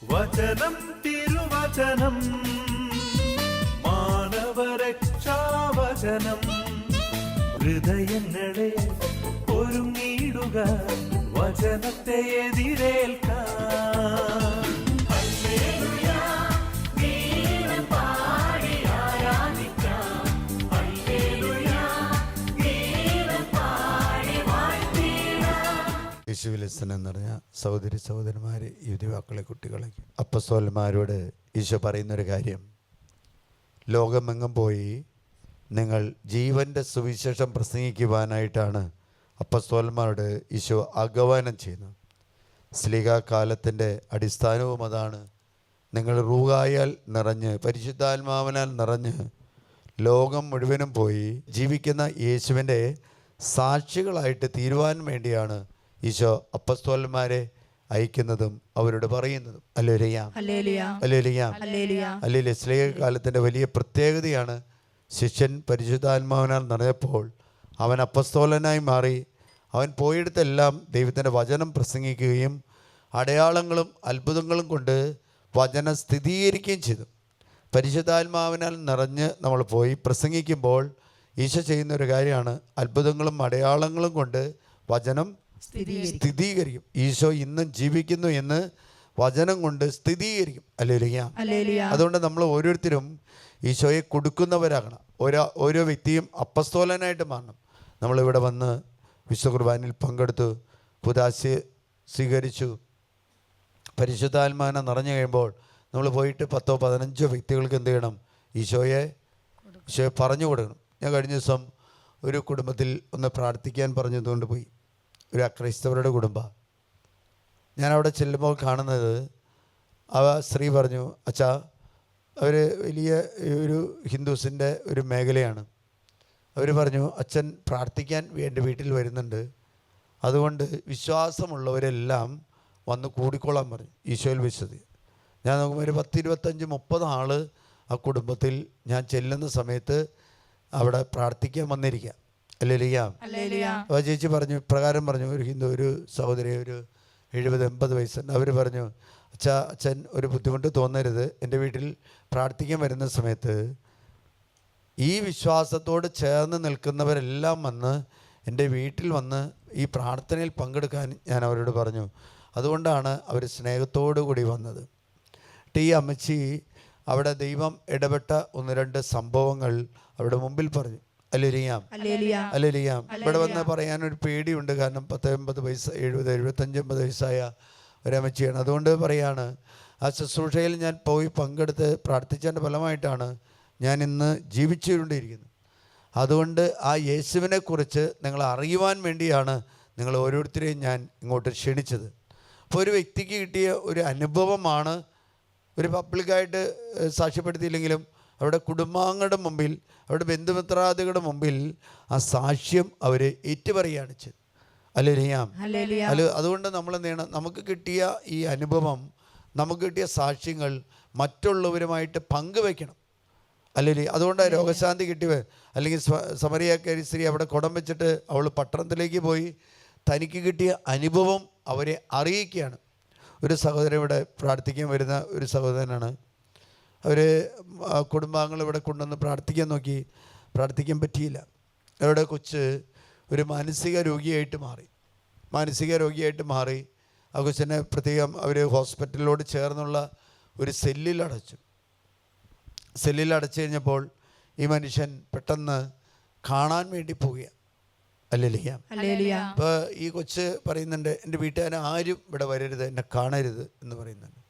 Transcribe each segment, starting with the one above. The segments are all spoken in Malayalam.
വചനം തിരുവചനം മാനവരക്ഷാവചനം ഹൃദയങ്ങളെ ഒരുങ്ങിയിടുക വചനത്തെ എതിരേൽക്കാൻ. യേശുവിൽ സ്നേഹം നിറഞ്ഞ സഹോദരി സഹോദരന്മാരെ, യുവതിവാക്കളെ, കുട്ടികളെ, അപ്പസ്തോലന്മാരോട് ഈശോ പറയുന്നൊരു കാര്യം, ലോകമെങ്ങും പോയി നിങ്ങൾ ജീവൻ്റെ സുവിശേഷം പ്രസംഗിക്കുവാനായിട്ടാണ് അപ്പസ്തോലന്മാരോട് ഈശോ ആഹ്വാനം ചെയ്യുന്നത്. സ്ലീഹാകാലത്തിൻ്റെ അടിസ്ഥാനവും അതാണ്. നിങ്ങൾ റൂഹായാൽ നിറഞ്ഞ് പരിശുദ്ധാത്മാവിനാൽ നിറഞ്ഞ് ലോകം മുഴുവനും പോയി ജീവിക്കുന്ന യേശുവിൻ്റെ സാക്ഷികളായിട്ട് തീരുവാൻ വേണ്ടിയാണ് ഈശോ അപ്പസ്തോലന്മാരെ അയക്കുന്നതും അവരോട് പറയുന്നതും. ഹല്ലേലൂയ. സ്ലീഹകാലത്തിൻ്റെ വലിയ പ്രത്യേകതയാണ്, ശിഷ്യൻ പരിശുദ്ധാത്മാവിനാൽ നിറഞ്ഞപ്പോൾ അവൻ അപ്പസ്തോലനായി മാറി. അവൻ പോയിടത്തെല്ലാം ദൈവത്തിൻ്റെ വചനം പ്രസംഗിക്കുകയും അടയാളങ്ങളും അത്ഭുതങ്ങളും കൊണ്ട് വചനം സ്ഥിരീകരിക്കുകയും ചെയ്തു. പരിശുദ്ധാത്മാവിനാൽ നിറഞ്ഞ് നമ്മൾ പോയി പ്രസംഗിക്കുമ്പോൾ ഈശോ ചെയ്യുന്നൊരു കാര്യമാണ്, അത്ഭുതങ്ങളും അടയാളങ്ങളും കൊണ്ട് വചനം സ്ഥിരീകരിക്കും. ഈശോ ഇന്നും ജീവിക്കുന്നു എന്ന് വചനം കൊണ്ട് സ്ഥിരീകരിക്കും. ഹല്ലേലൂയ. അതുകൊണ്ട് നമ്മൾ ഓരോരുത്തരും ഈശോയെ കൊടുക്കുന്നവരാകണം. ഓരോ വ്യക്തിയും അപ്പസ്തോലനായിട്ട് മാറണം. നമ്മളിവിടെ വന്ന് വിശുദ്ധ കുർബാനയിൽ പങ്കെടുത്തു, കുദാശ സ്വീകരിച്ചു, പരിശുദ്ധാത്മാവിനെ നിറഞ്ഞു കഴിയുമ്പോൾ നമ്മൾ പോയിട്ട് 10-15 വ്യക്തികൾക്ക് എന്ത് ചെയ്യണം? ഈശോയെ പറഞ്ഞു കൊടുക്കണം. ഞാൻ കഴിഞ്ഞ ദിവസം ഒരു കുടുംബത്തിൽ ഒന്ന് പ്രാർത്ഥിക്കാൻ പറഞ്ഞതുകൊണ്ട് പോയി, ഒരു അക്രൈസ്തവരുടെ കുടുംബം. ഞാനവിടെ ചെല്ലുമ്പോൾ കാണുന്നത്, ആ സ്ത്രീ പറഞ്ഞു, അച്ഛാ, അവർ വലിയ ഒരു ഹിന്ദുസിൻ്റെ ഒരു മേഖലയാണ്. അവർ പറഞ്ഞു, അച്ഛൻ പ്രാർത്ഥിക്കാൻ എൻ്റെ വീട്ടിൽ വരുന്നുണ്ട്, അതുകൊണ്ട് വിശ്വാസമുള്ളവരെല്ലാം വന്ന് കൂടിക്കോളാൻ പറഞ്ഞു. ഈശോയിൽ വിശ്വസിച്ച് ഞാൻ നോക്കുമ്പോൾ ഒരു 10-25-30 ആൾ ആ കുടുംബത്തിൽ ഞാൻ ചെല്ലുന്ന സമയത്ത് അവിടെ പ്രാർത്ഥിക്കാൻ വന്നിരിക്കുക. ഹല്ലേലൂയ. അപ്പോൾ ചേച്ചി പറഞ്ഞു, ഇപ്രകാരം പറഞ്ഞു, ഒരു ഹിന്ദു ഒരു സഹോദരി, ഒരു 70-80 വയസ്സുണ്ട്. അവർ പറഞ്ഞു, അച്ഛൻ ഒരു ബുദ്ധിമുട്ട് തോന്നരുത്, എൻ്റെ വീട്ടിൽ പ്രാർത്ഥിക്കാൻ വരുന്ന സമയത്ത് ഈ വിശ്വാസത്തോട് ചേർന്ന് നിൽക്കുന്നവരെല്ലാം വന്ന് എൻ്റെ വീട്ടിൽ വന്ന് ഈ പ്രാർത്ഥനയിൽ പങ്കെടുക്കാൻ ഞാൻ അവരോട് പറഞ്ഞു. അതുകൊണ്ടാണ് അവർ സ്നേഹത്തോടു കൂടി വന്നത്. ഈ അമ്മച്ചി അവിടെ ദൈവം ഇടപെട്ട 1-2 സംഭവങ്ങൾ അവിടെ മുമ്പിൽ പറഞ്ഞു. ഹല്ലേലൂയ. ഇവിടെ വന്ന് പറയാനൊരു പേടിയുണ്ട്, കാരണം 10-80 വയസ്സ്, 70-75-80 വയസ്സായ ഒരമ്മച്ചിയാണ്. അതുകൊണ്ട് പറയാണ്, ആ ശുശ്രൂഷയിൽ ഞാൻ പോയി പങ്കെടുത്ത് പ്രാർത്ഥിച്ചതിൻ്റെ ഫലമായിട്ടാണ് ഞാൻ ഇന്ന് ജീവിച്ചുകൊണ്ടിരിക്കുന്നത്. അതുകൊണ്ട് ആ യേശുവിനെക്കുറിച്ച് നിങ്ങൾ അറിയുവാൻ വേണ്ടിയാണ് നിങ്ങൾ ഓരോരുത്തരെയും ഞാൻ ഇങ്ങോട്ട് ക്ഷണിച്ചത്. അപ്പോൾ ഒരു വ്യക്തിക്ക് കിട്ടിയ ഒരു അനുഭവമാണ്, ഒരു പബ്ലിക്കായിട്ട് സാക്ഷ്യപ്പെടുത്തിയില്ലെങ്കിലും അവരുടെ കുടുംബാംഗങ്ങളുടെ മുമ്പിൽ, അവരുടെ ബന്ധുമിത്രാദികളുടെ മുമ്പിൽ ആ സാക്ഷ്യം അവർ ഏറ്റുപറയാണ് ചെയ്തത്. അതുകൊണ്ട് നമ്മൾ എന്ത് ചെയ്യണം? നമുക്ക് കിട്ടിയ ഈ അനുഭവം, നമുക്ക് കിട്ടിയ സാക്ഷ്യങ്ങൾ മറ്റുള്ളവരുമായിട്ട് പങ്കുവയ്ക്കണം. അതുകൊണ്ടാണ് രോഗശാന്തി കിട്ടിയത്. അല്ലെങ്കിൽ സമറിയാക്കാരി സ്ത്രീ അവിടെ കുടം വെച്ചിട്ട് അവൾ പട്ടണത്തിലേക്ക് പോയി തനിക്ക് കിട്ടിയ അനുഭവം അവരെ അറിയിക്കുകയാണ്. ഒരു സഹോദരൻ ഇവിടെ പ്രാർത്ഥിക്കാൻ വരുന്ന ഒരു സഹോദരനാണ്. അവർ കുടുംബാംഗങ്ങൾ ഇവിടെ കൊണ്ടുവന്ന് പ്രാർത്ഥിക്കാൻ നോക്കി, പ്രാർത്ഥിക്കാൻ പറ്റിയില്ല. അവരുടെ കൊച്ച് ഒരു മാനസിക രോഗിയായിട്ട് മാറി. ആ കൊച്ചിനെ പ്രത്യേകം അവർ ഹോസ്പിറ്റലിനോട് ചേർന്നുള്ള ഒരു സെല്ലിൽ അടച്ചു കഴിഞ്ഞപ്പോൾ ഈ മനുഷ്യൻ പെട്ടെന്ന് കാണാൻ വേണ്ടി പോവുകയാണ്. അപ്പോൾ ഈ കൊച്ച് പറയുന്നുണ്ട്, എൻ്റെ വീട്ടുകാരൻ ആരും ഇവിടെ വരരുത്, എന്നെ കാണരുത് എന്ന് പറയുന്നുണ്ട്.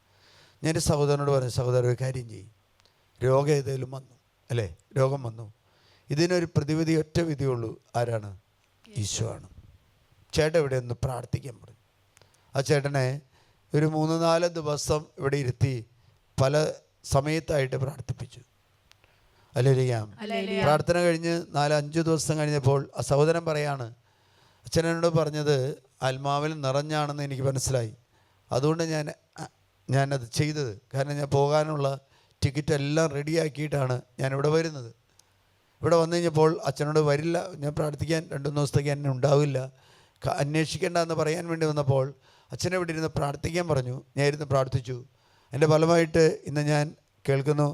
ഞാൻ എൻ്റെ സഹോദരനോട് പറഞ്ഞു, സഹോദരൻ ഒരു കാര്യം ചെയ്യും, രോഗം ഏതെങ്കിലും വന്നു, രോഗം വന്നു, ഇതിനൊരു പ്രതിവിധി, ഒറ്റ വിധിയുള്ളൂ, ആരാണ്? ഈശോ ആണ്. ചേട്ടൻ ഇവിടെ ഒന്ന് പ്രാർത്ഥിക്കാൻ പറഞ്ഞു. ആ ചേട്ടനെ ഒരു 3-4 ദിവസം ഇവിടെ ഇരുത്തി പല സമയത്തായിട്ട് പ്രാർത്ഥിപ്പിച്ചു. പ്രാർത്ഥന കഴിഞ്ഞ് 4-5 ദിവസം കഴിഞ്ഞപ്പോൾ ആ സഹോദരൻ പറയാണ്, അച്ഛനോട് പറഞ്ഞത് ആത്മാവിൽ നിറഞ്ഞാണെന്ന് എനിക്ക് മനസ്സിലായി, അതുകൊണ്ട് ഞാനത് ചെയ്തത്. കാരണം ഞാൻ പോകാനുള്ള ടിക്കറ്റ് എല്ലാം റെഡിയാക്കിയിട്ടാണ് ഞാനിവിടെ വരുന്നത്. ഇവിടെ വന്നു കഴിഞ്ഞപ്പോൾ അച്ഛനോട് വരില്ല, ഞാൻ പ്രാർത്ഥിക്കാൻ 2-3 ദിവസത്തേക്ക് എന്നെ ഉണ്ടാവില്ല, അന്വേഷിക്കേണ്ട എന്ന് പറയാൻ വേണ്ടി വന്നപ്പോൾ അച്ഛനെ ഇവിടെ ഇരുന്ന് പ്രാർത്ഥിക്കാൻ പറഞ്ഞു. ഞാൻ ഇരുന്ന് പ്രാർത്ഥിച്ചു. എൻ്റെ ഫലമായിട്ട് ഇന്ന് ഞാൻ കേൾക്കുന്നു,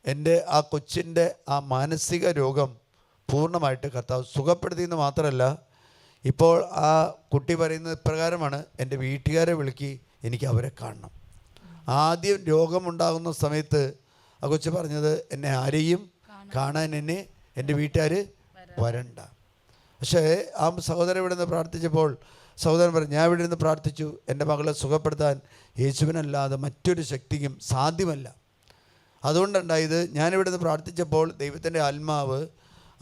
എൻ്റെ ആ കൊച്ചിൻ്റെ ആ മാനസിക രോഗം പൂർണ്ണമായിട്ട് കർത്താവ് സുഖപ്പെടുത്തിയെന്ന് മാത്രമല്ല, ഇപ്പോൾ ആ കുട്ടി പറയുന്നത് ഇപ്രകാരമാണ്: എൻ്റെ വീട്ടുകാരെ വിളിക്കി, എനിക്ക് അവരെ കാണണം. ആദ്യം രോഗമുണ്ടാകുന്ന സമയത്ത് ആ കൊച്ചു പറഞ്ഞത്, എന്നെ ആരെയും കാണാൻ എൻ്റെ വീട്ടുകാർ വരണ്ട. പക്ഷേ ആ സഹോദരൻ ഇവിടെ നിന്ന് പ്രാർത്ഥിച്ചപ്പോൾ സഹോദരൻ പറഞ്ഞു, ഞാൻ ഇവിടെ നിന്ന് പ്രാർത്ഥിച്ചു, എൻ്റെ മകളെ സുഖപ്പെടുത്താൻ യേശുവിനല്ലാതെ മറ്റൊരു ശക്തിക്കും സാധ്യമല്ല. അതുകൊണ്ടുണ്ടായത്, ഞാനിവിടെ നിന്ന് പ്രാർത്ഥിച്ചപ്പോൾ ദൈവത്തിൻ്റെ ആത്മാവ്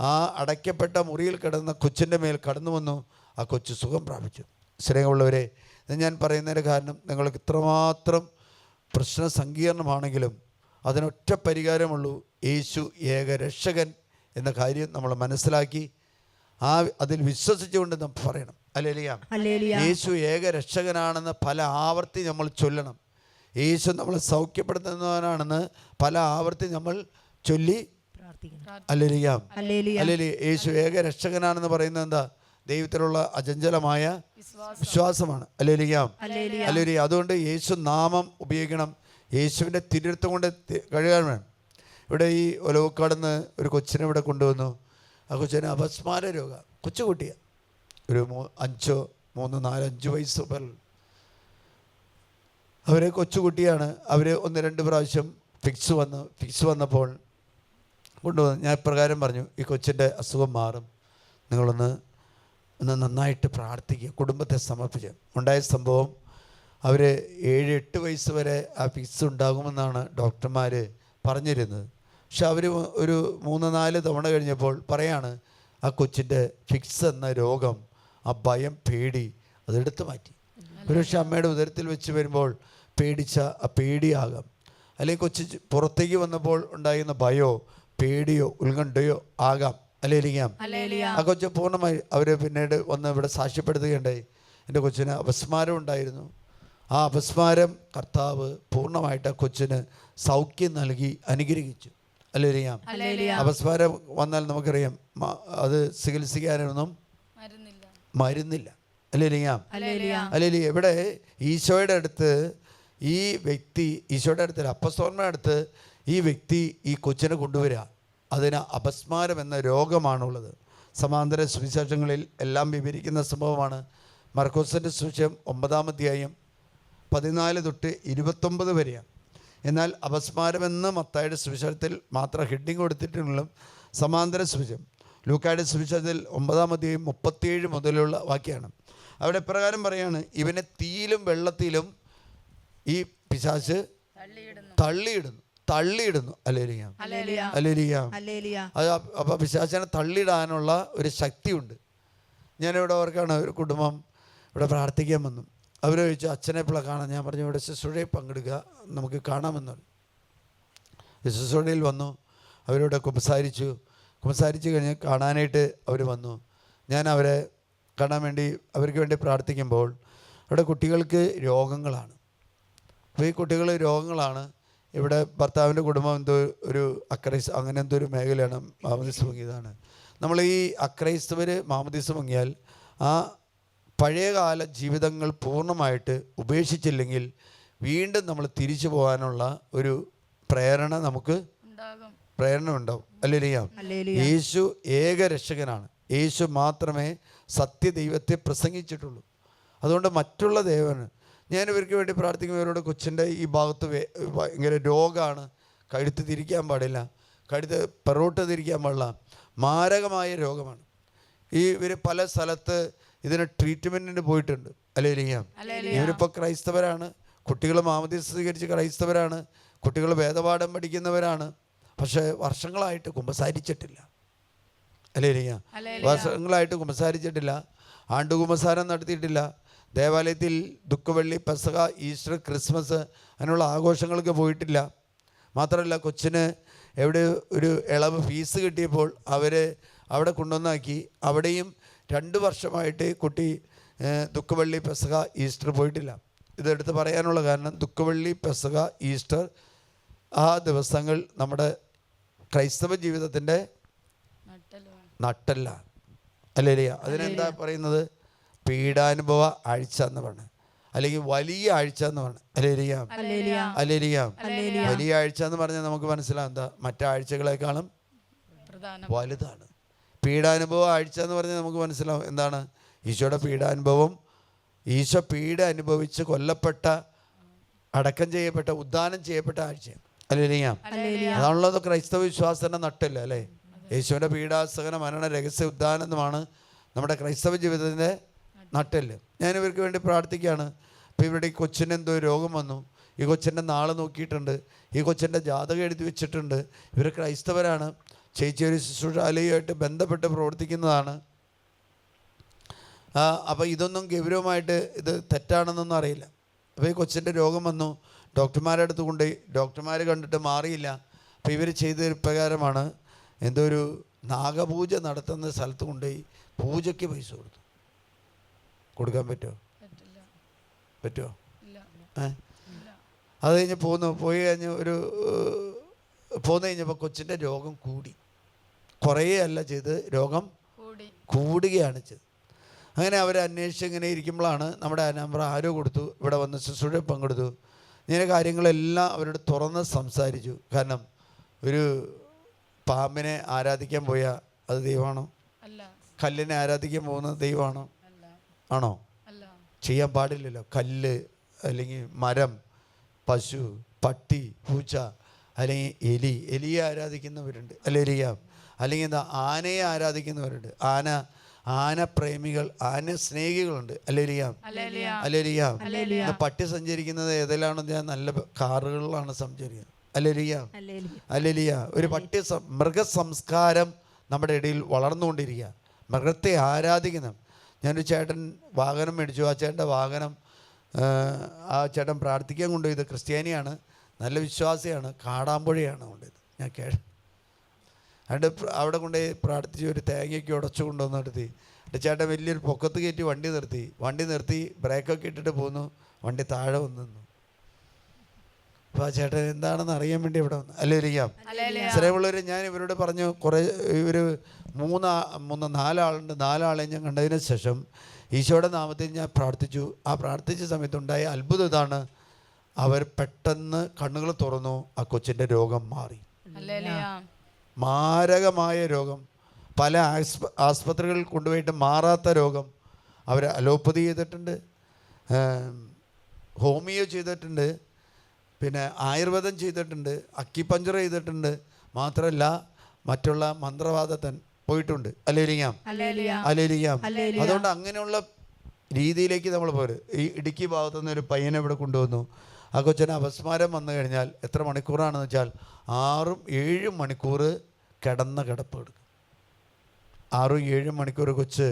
ആ അടയ്ക്കപ്പെട്ട മുറിയിൽ കിടന്ന കൊച്ചിൻ്റെ മേൽ കടന്നു വന്നു. ആ കൊച്ചു സുഖം പ്രാപിച്ചു. സ്നേഹമുള്ളവരെ, ഞാൻ പറയുന്നതിൻ്റെ കാരണം, നിങ്ങൾക്ക് ഇത്രമാത്രം പ്രശ്ന സങ്കീർണമാണെങ്കിലും അതിനൊറ്റ പരിഹാരമുള്ളൂ: യേശു ഏക രക്ഷകൻ എന്ന കാര്യം നമ്മൾ മനസ്സിലാക്കി അതിൽ വിശ്വസിച്ചുകൊണ്ട് നാം പറയണം. ഹല്ലേലൂയ. യേശു ഏക രക്ഷകനാണെന്ന് പല ആവർത്തി നമ്മൾ ചൊല്ലണം. യേശു നമ്മളെ സൗഖ്യപ്പെടുത്തുന്നവനാണെന്ന് പല ആവർത്തി നമ്മൾ ചൊല്ലി ഹല്ലേലൂയ. യേശു ഏക രക്ഷകനാണെന്ന് പറയുന്നത് എന്താ? ദൈവത്തിലുള്ള അചഞ്ചലമായ വിശ്വാസമാണ്. ഹല്ലേലൂയ. അതുകൊണ്ട് യേശു നാമം ഉപയോഗിക്കണം. യേശുവിൻ്റെ തിരുരക്തം കൊണ്ട് കഴുകാൻ വേണം. ഇവിടെ ഈ ഒലവക്കാടുന്ന് ഒരു കൊച്ചിനെ ഇവിടെ കൊണ്ടുവന്നു. ആ കൊച്ചിന് അപസ്മാര രോഗം, കൊച്ചുകുട്ടിയാണ്, ഒരു 3-4-5 വയസ്സ് പേർ. അവർ കൊച്ചുകുട്ടിയാണ്. അവർ 1-2 പ്രാവശ്യം ഫിക്സ് വന്നപ്പോൾ കൊണ്ടുവന്നു. ഞാൻ ഇപ്രകാരം പറഞ്ഞു, ഈ കൊച്ചിൻ്റെ അസുഖം മാറും, നിങ്ങളൊന്ന് നന്നായിട്ട് പ്രാർത്ഥിക്കുക, കുടുംബത്തെ സമർപ്പിച്ച്. ഉണ്ടായ സംഭവം, അവർ 7-8 വയസ്സ് വരെ ആ ഫിക്സ് ഉണ്ടാകുമെന്നാണ് ഡോക്ടർമാർ പറഞ്ഞിരുന്നത്. പക്ഷെ അവർ ഒരു 3-4 തവണ കഴിഞ്ഞപ്പോൾ പറയാണ്, ആ കൊച്ചിൻ്റെ ഫിക്സ് എന്ന രോഗം, ആ ഭയം, പേടി അതെടുത്ത് മാറ്റി. ഒരുപക്ഷെ അമ്മയുടെ ഉദരത്തിൽ വെച്ച് വരുമ്പോൾ പേടിച്ച ആ പേടിയാകാം, അല്ലെങ്കിൽ കൊച്ചു പുറത്തേക്ക് വന്നപ്പോൾ ഉണ്ടായിരുന്ന ഭയോ പേടിയോ ഉത്കണ്ഠയോ ആകാം. ആ കൊച്ചു പൂർണ്ണമായി അവർ പിന്നീട് വന്ന് ഇവിടെ സാക്ഷ്യപ്പെടുത്തുകയുണ്ടായി. എൻ്റെ കൊച്ചിന് അപസ്മാരം ഉണ്ടായിരുന്നു. ആ അപസ്മാരം കർത്താവ് പൂർണ്ണമായിട്ട് ആ കൊച്ചിന് സൗഖ്യം നൽകി അനുഗ്രഹിച്ചു. അപസ്മാരം വന്നാൽ നമുക്കറിയാം അത് ചികിത്സിക്കാനൊന്നും മരുന്നില്ല. ഇവിടെ ഈശോയുടെ അടുത്ത് ഈ വ്യക്തി, ഈശോയുടെ അടുത്ത് അപ്പസ്തോലന്മാരുടെ അടുത്ത് ഈ വ്യക്തി ഈ കൊച്ചിനെ കൊണ്ടുവരിക. അതിന് അപസ്മാരം എന്ന രോഗമാണുള്ളത്. സമാന്തര സുവിശേഷങ്ങളിൽ എല്ലാം വിവരിക്കുന്ന സംഭവമാണ്. മർക്കോസിൻ്റെ സുവിശേഷം 9-ാം അധ്യായം 14-29 വരെയാണ്. എന്നാൽ അപസ്മാരമെന്ന് മത്തായിയുടെ സുവിശേഷത്തിൽ മാത്രം ഹെഡിങ് കൊടുത്തിട്ടുള്ള സമാന്തര സുവിശേഷം ലൂക്കായുടെ സുവിശേഷത്തിൽ 9-ാം അധ്യായം 37 മുതലുള്ള വാക്യമാണ്. അവിടെ പ്രകാരം പറയാണ്, ഇവനെ തീയിലും വെള്ളത്തിലും ഈ പിശാച് തള്ളിയിടുന്നു. അപ്പോൾ പിശാചിനെ തള്ളിയിടാനുള്ള ഒരു ശക്തിയുണ്ട്. ഞാനിവിടെ ഓർക്കാണ്, ഒരു കുടുംബം ഇവിടെ പ്രാർത്ഥിക്കാൻ വന്നു. അവർ ചോദിച്ചു, അച്ഛനെ എപ്പോഴാണ് കാണാൻ? ഞാൻ പറഞ്ഞു, ഇവിടെ ശുശ്രൂഷയിൽ പങ്കെടുക്കുക, നമുക്ക് കാണാമെന്ന് പറഞ്ഞു. ശുശ്രൂഷയിൽ വന്നു. അവരോട് കുമ്പസാരിച്ച് കഴിഞ്ഞ് കാണാനായിട്ട് അവർ വന്നു. ഞാൻ അവരെ കാണാൻ വേണ്ടി അവർക്ക് വേണ്ടി പ്രാർത്ഥിക്കുമ്പോൾ അവിടെ കുട്ടികൾക്ക് രോഗങ്ങളാണ്. അപ്പോൾ ഈ കുട്ടികൾ രോഗങ്ങളാണ്. ഇവിടെ ഭർത്താവിൻ്റെ കുടുംബം എന്തോ ഒരു അങ്ങനെ എന്തോ ഒരു മേഖലയാണ്, മാമോദീസ മുങ്ങിയതാണ്. നമ്മൾ ഈ അക്രൈസ്തവർ മാമോദീസ മുങ്ങിയാൽ ആ പഴയകാല ജീവിതങ്ങൾ പൂർണ്ണമായിട്ട് ഉപേക്ഷിച്ചില്ലെങ്കിൽ വീണ്ടും നമ്മൾ തിരിച്ചു പോകാനുള്ള ഒരു പ്രേരണ ഉണ്ടാവും. യേശു ഏക രക്ഷകനാണ്. യേശു മാത്രമേ സത്യദൈവത്തെ പ്രസംഗിച്ചിട്ടുള്ളൂ. അതുകൊണ്ട് മറ്റുള്ള ദേവന് ഞാൻ ഇവർക്ക് വേണ്ടി പ്രാർത്ഥിക്കുന്നവരോട്, കൊച്ചിൻ്റെ ഈ ഭാഗത്ത് ഭയങ്കര രോഗമാണ്, കഴുത്ത് തിരിക്കാൻ പാടില്ല, കഴുത്ത് പെറോട്ട് തിരിക്കാൻ പാടില്ല, മാരകമായ രോഗമാണ്. ഇവർ പല സ്ഥലത്ത് ഇതിന് ട്രീറ്റ്മെൻറ്റിന് പോയിട്ടുണ്ട്. ഇവരിപ്പോൾ ക്രൈസ്തവരാണ്, കുട്ടികൾ മാമോദീസ സ്വീകരിച്ച് ക്രൈസ്തവരാണ്, കുട്ടികൾ വേദപാഠം പഠിക്കുന്നവരാണ്. പക്ഷേ വർഷങ്ങളായിട്ട് കുമ്പസാരിച്ചിട്ടില്ല. വർഷങ്ങളായിട്ട് കുമ്പസാരിച്ചിട്ടില്ല, ആണ്ടുകുമ്പസാരം നടത്തിയിട്ടില്ല. ദേവാലയത്തിൽ ദുഃഖവെള്ളി, പെസഹ, ഈസ്റ്റർ, ക്രിസ്മസ് അങ്ങനെയുള്ള ആഘോഷങ്ങൾക്ക് പോയിട്ടില്ല. മാത്രമല്ല, കൊച്ചിന് എവിടെ ഒരു ഇളവ് ഫീസ് കിട്ടിയപ്പോൾ അവിടെ കൊണ്ടുവന്നാക്കി. അവിടെയും 2 വർഷമായിട്ട് കുട്ടി ദുഃഖവെള്ളി, പെസഹ, ഈസ്റ്റർ പോയിട്ടില്ല. ഇതെടുത്ത് പറയാനുള്ള കാരണം, ദുഃഖവെള്ളി, പെസഹ, ഈസ്റ്റർ ആ ദിവസങ്ങൾ നമ്മുടെ ക്രൈസ്തവ ജീവിതത്തിൻ്റെ നട്ടല്ല. അതിനെന്താ പറയുന്നത്? പീഡാനുഭവ ആഴ്ച എന്ന് പറഞ്ഞത്. അല്ലെങ്കിൽ വലിയ ആഴ്ച എന്ന് പറഞ്ഞു. Hallelujah, hallelujah. വലിയ ആഴ്ച എന്ന് പറഞ്ഞാൽ നമുക്ക് മനസ്സിലാവും എന്താ, മറ്റാഴ്ചകളെക്കാളും വലുതാണ്. പീഡാനുഭവം ആഴ്ച എന്ന് പറഞ്ഞാൽ നമുക്ക് മനസ്സിലാവും എന്താണ്, ഈശോയുടെ പീഡാനുഭവം. ഈശോ പീഡ അനുഭവിച്ച് കൊല്ലപ്പെട്ട, അടക്കം ചെയ്യപ്പെട്ട, ഉദ്ധാനം ചെയ്യപ്പെട്ട ആഴ്ചയാണ്. ഹല്ലേലൂയ. അതാണുള്ളത് ക്രൈസ്തവ വിശ്വാസത്തിൻ്റെ നട്ടില്ല അല്ലേ. യേശുവിൻ്റെ പീഡാസഹന മരണ രഹസ്യ ഉദ്ധാനമാണ് നമ്മുടെ ക്രൈസ്തവ ജീവിതത്തിൻ്റെ നട്ടില്ല. ഞാനിവർക്ക് വേണ്ടി പ്രാർത്ഥിക്കുകയാണ്. ഇപ്പോൾ ഇവിടെ ഈ കൊച്ചിന് എന്തോ രോഗം വന്നു, ഈ കൊച്ചിൻ്റെ നാളെ നോക്കിയിട്ടുണ്ട്, ഈ കൊച്ചിൻ്റെ ജാതകം എഴുതി വെച്ചിട്ടുണ്ട്. ഇവർ ക്രൈസ്തവരാണ്, ചേച്ചി ഒരു ശുശ്രൂഷാലയുമായിട്ട് ബന്ധപ്പെട്ട് പ്രവർത്തിക്കുന്നതാണ്. അപ്പോൾ ഇതൊന്നും ഗൗരവമായിട്ട് ഇത് തെറ്റാണെന്നൊന്നും അറിയില്ല. അപ്പോൾ ഈ കൊച്ചിൻ്റെ രോഗം വന്നു, ഡോക്ടർമാരുടെ അടുത്ത് കൊണ്ടുപോയി, ഡോക്ടർമാർ കണ്ടിട്ട് മാറിയില്ല. അപ്പോൾ ഇവർ ചെയ്ത പ്രകാരമാണ് എന്തോ ഒരു നാഗപൂജ നടത്തുന്ന സ്ഥലത്ത് കൊണ്ടുപോയി പൂജയ്ക്ക് പൈസ കൊടുക്കാൻ പറ്റുമോ? അത് കഴിഞ്ഞ് പോയി കഴിഞ്ഞ് പോന്നു കഴിഞ്ഞപ്പോൾ കൊച്ചിൻ്റെ രോഗം കൂടി, കുറേയല്ല ചെയ്ത്, രോഗം കൂടുകയാണ് ചെയ്തത്. അങ്ങനെ അവർ അന്വേഷിച്ച് ഇങ്ങനെ ഇരിക്കുമ്പോഴാണ് നമ്മുടെ നമ്പർ ആരോ കൊടുത്തു, ഇവിടെ വന്ന് ശുശ്രൂഷ പങ്കെടുത്തു. ഇങ്ങനെ കാര്യങ്ങളെല്ലാം അവരോട് തുറന്ന് സംസാരിച്ചു. കാരണം ഒരു പാമ്പിനെ ആരാധിക്കാൻ പോയാൽ അത് ദൈവമാണോ? കല്ലിനെ ആരാധിക്കാൻ പോകുന്നത് ദൈവമാണോ? ആണോ? ചെയ്യാൻ പാടില്ലല്ലോ. കല്ല് അല്ലെങ്കിൽ മരം, പശു, പട്ടി, പൂച്ച, അല്ലെങ്കിൽ എലിയെ ആരാധിക്കുന്നവരുണ്ട്, അല്ലെങ്കിൽ എന്താ ആനയെ ആരാധിക്കുന്നവരുണ്ട്. ആന പ്രേമികൾ, ആന സ്നേഹികളുണ്ട്. അല്ലേലിയാം. പട്ടി സഞ്ചരിക്കുന്നത് ഏതിലാണെന്ന് ഞാൻ നല്ല കാറുകളിലാണ് സഞ്ചരിക്കുന്നത്. അല്ലേലിയാ. ഒരു മൃഗസംസ്കാരം നമ്മുടെ ഇടയിൽ വളർന്നുകൊണ്ടിരിക്കുക. മൃഗത്തെ ആരാധിക്കുന്ന ഞാനൊരു ചേട്ടൻ വാഹനം മേടിച്ചു. ആ ചേട്ടൻ്റെ വാഹനം ആ ചേട്ടൻ പ്രാർത്ഥിക്കാൻ കൊണ്ടുപോയത് ക്രിസ്ത്യാനിയാണ്, നല്ല വിശ്വാസിയാണ്, കാടാമ്പുഴയാണ് കൊണ്ടുപോയത്. ഞാൻ എന്നിട്ട് അവിടെ കൊണ്ടുപോയി പ്രാർത്ഥിച്ച് ഒരു തേങ്ങയ്ക്ക് ഉടച്ചു കൊണ്ടുവന്ന് നിർത്തി. എൻ്റെ ചേട്ടൻ വലിയൊരു പൊക്കത്ത് കയറ്റി വണ്ടി നിർത്തി ബ്രേക്കൊക്കെ ഇട്ടിട്ട് പോന്നു. വണ്ടി താഴെ വന്നു നിന്നു. അപ്പോൾ ആ ചേട്ടൻ എന്താണെന്ന് അറിയാൻ വേണ്ടി ഇവിടെ വന്നു. അല്ലേലിയാം. സ്ഥലമുള്ളവർ ഞാൻ ഇവരോട് പറഞ്ഞു, കുറേ ഇവർ നാലാളുണ്ട്. നാലാളെ ഞാൻ കണ്ടതിന് ശേഷം ഈശോയുടെ നാമത്തിൽ ഞാൻ പ്രാർത്ഥിച്ചു. ആ പ്രാർത്ഥിച്ച സമയത്തുണ്ടായ അത്ഭുതം ഇതാണ്, അവർ പെട്ടെന്ന് കണ്ണുകൾ തുറന്നു, ആ കൊച്ചിൻ്റെ രോഗം മാറി. മാരകമായ രോഗം, പല ആസ്പത്രികളിൽ കൊണ്ടുപോയിട്ട് മാറാത്ത രോഗം. അവർ അലോപ്പതി ചെയ്തിട്ടുണ്ട്, ഹോമിയോ ചെയ്തിട്ടുണ്ട്, പിന്നെ ആയുർവേദം ചെയ്തിട്ടുണ്ട്, അക്കിപ്പഞ്ചർ ചെയ്തിട്ടുണ്ട്, മാത്രമല്ല മറ്റുള്ള മന്ത്രവാദത്തൻ പോയിട്ടുണ്ട്. അല്ലേലിയാം. അതുകൊണ്ട് അങ്ങനെയുള്ള രീതിയിലേക്ക് നമ്മൾ പോരും. ഈ ഇടുക്കി ഭാഗത്തുനിന്ന് ഒരു പയ്യനെ ഇവിടെ കൊണ്ടുവന്നു. ആ കൊച്ചിന് അപസ്മാരം വന്നു കഴിഞ്ഞാൽ എത്ര മണിക്കൂറാണെന്ന് വെച്ചാൽ 6-7 മണിക്കൂർ കിടന്ന കിടപ്പ് എടുക്കും. 6-7 മണിക്കൂർ കൊച്ച്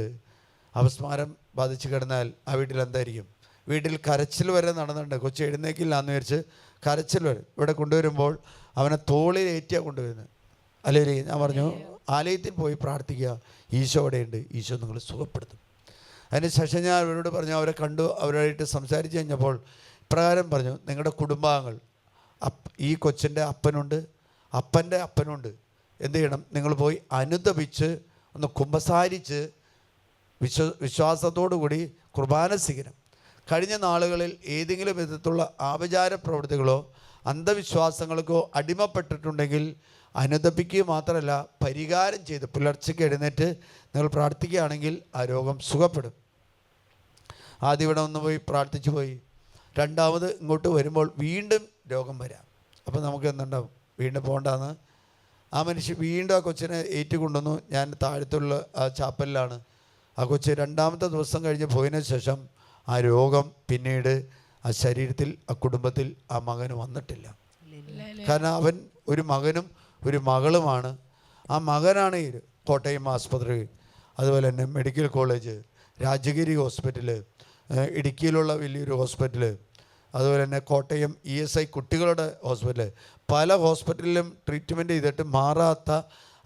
അപസ്മാരം ബാധിച്ച് കിടന്നാൽ ആ വീട്ടിൽ എന്തായിരിക്കും? വീട്ടിൽ കരച്ചിൽ വരെ നടന്നിട്ടുണ്ട്. കൊച്ച് എഴുന്നേക്കില്ല എന്ന് വിചാരിച്ച് കരച്ചിൽ വരെ. ഇവിടെ കൊണ്ടുവരുമ്പോൾ അവനെ തോളിലേറ്റിയാണ് കൊണ്ടുവരുന്നത്. അല്ലെങ്കിൽ ഞാൻ പറഞ്ഞു, ആലയത്തിൽ പോയി പ്രാർത്ഥിക്കുക, ഈശോ അവിടെയുണ്ട്, ഈശോ നിങ്ങൾ സുഖപ്പെടുത്തും. അതിന് ശേഷം ഞാൻ അവരോട് പറഞ്ഞു, അവരെ കണ്ടു, അവരുമായിട്ട് സംസാരിച്ച് കഴിഞ്ഞപ്പോൾ ഇപ്രകാരം പറഞ്ഞു, നിങ്ങളുടെ കുടുംബാംഗങ്ങൾ, ഈ കൊച്ചിൻ്റെ അപ്പനുണ്ട്, അപ്പൻ്റെ അപ്പനുണ്ട്, എന്ത് ചെയ്യണം? നിങ്ങൾ പോയി അനുദപിച്ച് ഒന്ന് കുമ്പസാരിച്ച് വിശ്വാസത്തോടു കൂടി കുർബാന സ്വീകരണം. കഴിഞ്ഞ നാളുകളിൽ ഏതെങ്കിലും വിധത്തിലുള്ള ആഭിചാര പ്രവൃത്തികളോ അന്ധവിശ്വാസങ്ങൾക്കോ അടിമപ്പെട്ടിട്ടുണ്ടെങ്കിൽ അനുദപിക്കുക മാത്രമല്ല, പരിഹാരം ചെയ്ത് പുലർച്ചയ്ക്ക് എഴുന്നേറ്റ് നിങ്ങൾ പ്രാർത്ഥിക്കുകയാണെങ്കിൽ ആ രോഗം സുഖപ്പെടും. ആദ്യം ഇവിടെ ഒന്ന് പോയി പ്രാർത്ഥിച്ചു പോയി, രണ്ടാമത് ഇങ്ങോട്ട് വരുമ്പോൾ വീണ്ടും രോഗം വരാം. അപ്പോൾ നമുക്ക് എന്തുണ്ടാവും? വീണ്ടും പോകണ്ടെന്ന് ആ മനുഷ്യൻ വീണ്ടും ആ കൊച്ചിനെ ഏറ്റുകൊണ്ടുവന്നു. ഞാൻ താഴത്തുള്ള ആ ചാപ്പലിലാണ്. ആ കൊച്ച് രണ്ടാമത്തെ ദിവസം കഴിഞ്ഞ് പോയതിനു ശേഷം ആ രോഗം പിന്നീട് ആ ശരീരത്തിൽ, ആ കുടുംബത്തിൽ ആ മകന് വന്നിട്ടില്ല. കാരണം അവൻ ഒരു മകനും ഒരു മകളുമാണ്. ആ മകനാണ് ഈ കോട്ടയം ആസ്പത്രി, അതുപോലെ തന്നെ മെഡിക്കൽ കോളേജ്, രാജഗിരി ഹോസ്പിറ്റല്, ഇടുക്കിയിലുള്ള വലിയൊരു ഹോസ്പിറ്റല്, അതുപോലെ തന്നെ കോട്ടയം ESI കുട്ടികളുടെ ഹോസ്പിറ്റല്, പല ഹോസ്പിറ്റലിലും ട്രീറ്റ്മെൻറ്റ് ചെയ്തിട്ട് മാറാത്ത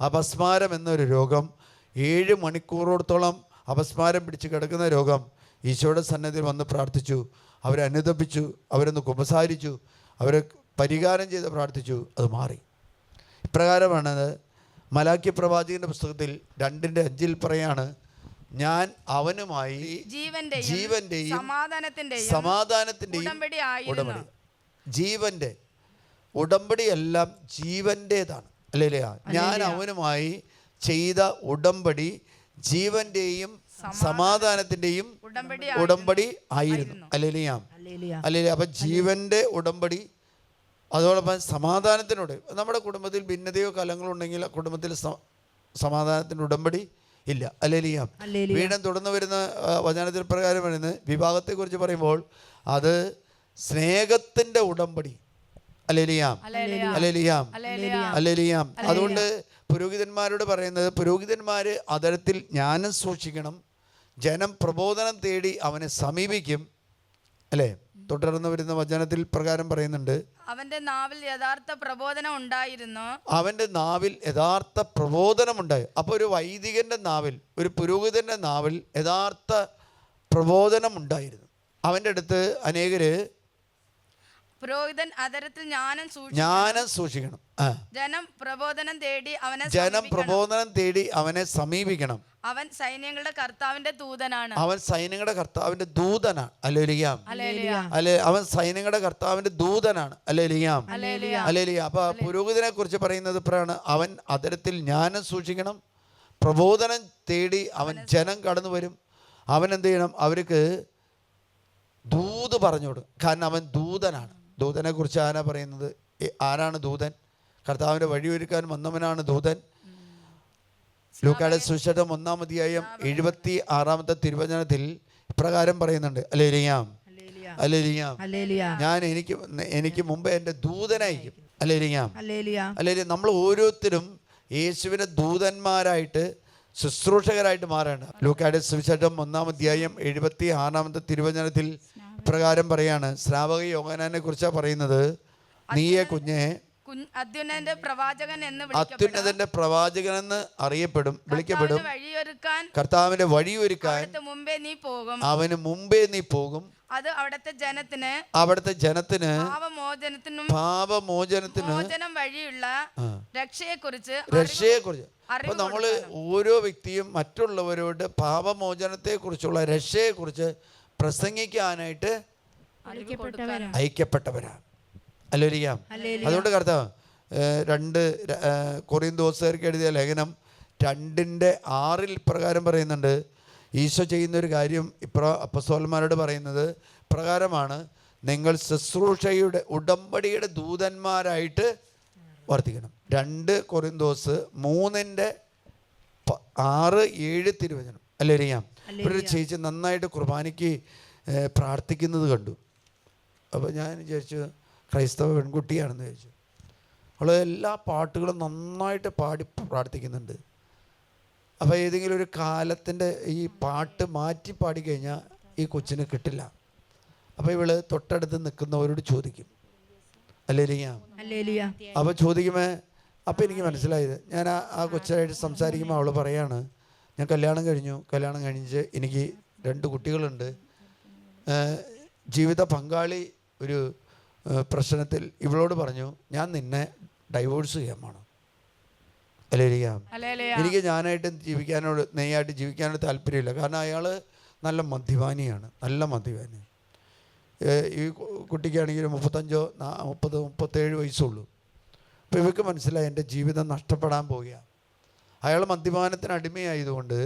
അപസ്മാരം എന്നൊരു രോഗം, 7 മണിക്കൂറോടത്തോളം അപസ്മാരം പിടിച്ച് കിടക്കുന്ന രോഗം. ഈശോയുടെ സന്നിധിയിൽ വന്ന് പ്രാർത്ഥിച്ചു, അവരെ അനുദപിച്ചു, അവരൊന്ന് കുമ്പസാരിച്ചു, അവരെ പരിഹാരം ചെയ്ത് പ്രാർത്ഥിച്ചു, അത് മാറി. ഇപ്രകാരമാണത് മലാക്കി പ്രവാചകൻ്റെ പുസ്തകത്തിൽ 2:5 പറയാണ്, ഞാൻ അവനുമായി ജീവന്റെയും സമാധാനത്തിന്റെയും ഉടമ്പടി. ജീവന്റെ ഉടമ്പടി എല്ലാം ജീവന്റേതാണ്. അല്ലേ? ഞാൻ അവനുമായി ചെയ്ത ഉടമ്പടി ജീവന്റെയും സമാധാനത്തിന്റെയും ഉടമ്പടി ആയിരുന്നു. അല്ലേ? അപ്പൊ ജീവന്റെ ഉടമ്പടി, അതോടൊപ്പം സമാധാനത്തിനോട്. നമ്മുടെ കുടുംബത്തിൽ ഭിന്നതയോ കലങ്ങളോ ഉണ്ടെങ്കിൽ കുടുംബത്തിൽ സമാധാനത്തിൻ്റെ ഉടമ്പടി ഇല്ല. അല്ലേലിയാം. വീണ്ടും തുടർന്ന് വരുന്ന വചനത്തിൽ പ്രകാരം വരുന്നത് വിവാഹത്തെക്കുറിച്ച് പറയുമ്പോൾ അത് സ്നേഹത്തിൻ്റെ ഉടമ്പടി. അല്ലേലിയാം. അതുകൊണ്ട് പുരോഹിതന്മാരോട് പറയുന്നത്, പുരോഹിതന്മാർ അതരത്തിൽ ജ്ഞാനം സൂക്ഷിക്കണം, ജനം പ്രബോധനം തേടി അവനെ സമീപിക്കും. അല്ലേ? തുടർന്ന് വരുന്ന വചനത്തിൽ പ്രകാരം പറയുന്നുണ്ട്, അവന്റെ നാവിൽ യഥാർത്ഥ പ്രബോധനം ഉണ്ടായിരുന്നു. അവന്റെ നാവിൽ യഥാർത്ഥ പ്രബോധനമുണ്ടായി. അപ്പോൾ ഒരു വൈദികന്റെ നാവിൽ, ഒരു പുരോഹിതന്റെ നാവിൽ യഥാർത്ഥ പ്രബോധനം ഉണ്ടായിരുന്നു. അവൻ്റെ അടുത്ത് അനേകര് പുരോഹിതൻ അതരത്തിൽ ജ്ഞാനം സൂക്ഷിക്കണം. ജനം പ്രബോധനം തേടി അവനെ സമീപിക്കണം. അവൻ സൈന്യങ്ങളുടെ കർത്താവിന്റെ ദൂതനാണ്. അല്ലേലിയാം. അവൻ സൈന്യങ്ങളുടെ കർത്താവിന്റെ ദൂതനാണ്. അല്ലേലിയാം. അപ്പൊ പുരോഹിതനെ കുറിച്ച് പറയുന്നത് ഇപ്പോഴാണ്, അവൻ അതരത്തിൽ ജ്ഞാനം സൂക്ഷിക്കണം, പ്രബോധനം തേടി അവൻ ജനം കടന്നു വരും. അവൻ എന്ത് ചെയ്യണം? അവർക്ക് ദൂത് പറഞ്ഞോടും. കാരണം അവൻ ദൂതനാണ്. ദൂതനെ കുറിച്ച് ആരാ പറയുന്നത്? ആരാണ് ദൂതൻ? കർത്താവിൻ്റെ വഴിയൊരുക്കാൻ വന്നവനാണ് ദൂതൻ. ലൂക്കായുടെ സുവിശേഷം 1-ാം അധ്യായം 76-ാമത്തെ തിരുവചനത്തിൽ ഇപ്രകാരം പറയുന്നുണ്ട്, അല്ലേലിയാം. ഞാൻ എനിക്ക് മുമ്പേ എൻ്റെ ദൂതനയക്കും. അല്ലേലിയാം. നമ്മൾ ഓരോരുത്തരും യേശുവിനെ ദൂതന്മാരായിട്ട് ശുശ്രൂഷകരായിട്ട് മാറേണ്ട. ലൂക്കായുടെ സുവിശേഷം 1-ാം അധ്യായം 76-ാമത്തെ തിരുവചനത്തിൽ പ്രകാരം പറയാണ്, ശ്രാവക യോഹന്നാനെ കുറിച്ചാണ് പറയുന്നത്, നീയെ കുഞ്ഞെ അത്യുന്നതന്റെ പ്രവാചകൻ എന്ന് വിളിക്കപ്പെടും. കർത്താവിന്റെ വഴിയൊരുക്കാൻ അവന് മുമ്പേ നീ പോകും. അത് അവിടുത്തെ ജനത്തിന് പാപമോചനത്തിനും വഴിയുള്ള രക്ഷയെക്കുറിച്ച്. അപ്പൊ നമ്മള് ഓരോ വ്യക്തിയും മറ്റുള്ളവരോട് പാപമോചനത്തെ കുറിച്ചുള്ള രക്ഷയെക്കുറിച്ച് പ്രസംഗിക്കാനായിട്ട് ഐക്യപ്പെട്ടവരാണ്. അല്ലേലിയാം. അതുകൊണ്ട് കർത്താവ് 2 കൊറിന്തോസുകാർക്ക് എഴുതിയ ലേഖനം 2:6 പ്രകാരം പറയുന്നുണ്ട്, ഈശോ ചെയ്യുന്നൊരു കാര്യം അപ്പോസ്തലന്മാരോട് പറയുന്നത് പ്രകാരമാണ്, നിങ്ങൾ ശുശ്രൂഷയുടെ ഉടമ്പടിയുടെ ദൂതന്മാരായിട്ട് വർത്തിക്കണം. 2 കൊറിന്തോസ് 3:6-7 തിരുവചനം. അല്ലേലിയാം. ഒരു ചേച്ചി നന്നായിട്ട് കുർബാനയ്ക്ക് പ്രാർത്ഥിക്കുന്നത് കണ്ടു. അപ്പോൾ ഞാൻ വിചാരിച്ചു ക്രൈസ്തവ പെൺകുട്ടിയാണെന്ന് വിചാരിച്ചു. അവൾ എല്ലാ പാട്ടുകളും നന്നായിട്ട് പാടി പ്രാർത്ഥിക്കുന്നുണ്ട്. അപ്പോൾ ഏതെങ്കിലും ഒരു കാലത്തിൻ്റെ ഈ പാട്ട് മാറ്റി പാടിക്കഴിഞ്ഞാൽ ഈ കൊച്ചിന് കിട്ടില്ല. അപ്പോൾ ഇവള് തൊട്ടടുത്ത് നിൽക്കുന്നവരോട് ചോദിക്കും, അല്ലേലിയാം. അപ്പോൾ ചോദിക്കുമ്പോൾ അപ്പോൾ എനിക്ക് മനസ്സിലായത്, ഞാൻ ആ കൊച്ചായിട്ട് സംസാരിക്കുമ്പോൾ അവൾ പറയാണ്, ഞാൻ കല്യാണം കഴിഞ്ഞ് എനിക്ക് 2 കുട്ടികളുണ്ട്. ജീവിത പങ്കാളി ഒരു പ്രശ്നത്തിൽ ഇവളോട് പറഞ്ഞു, ഞാൻ നിന്നെ ഡൈവോഴ്സ് ചെയ്യാൻ വേണം. അല്ലേലിയാം. എനിക്ക് നെയ്യായിട്ട് ജീവിക്കാനോട് താല്പര്യമില്ല. കാരണം അയാൾ നല്ല മദ്യപാനിയാണ്. ഈ കുട്ടിക്കാണെങ്കിൽ 35-37 വയസ്സുള്ളൂ. അപ്പോൾ ഇവർക്ക് മനസ്സിലായി എൻ്റെ ജീവിതം നഷ്ടപ്പെടാൻ പോവുകയാണ്. അയാൾ മദ്യപാനത്തിന് അടിമയായതുകൊണ്ട്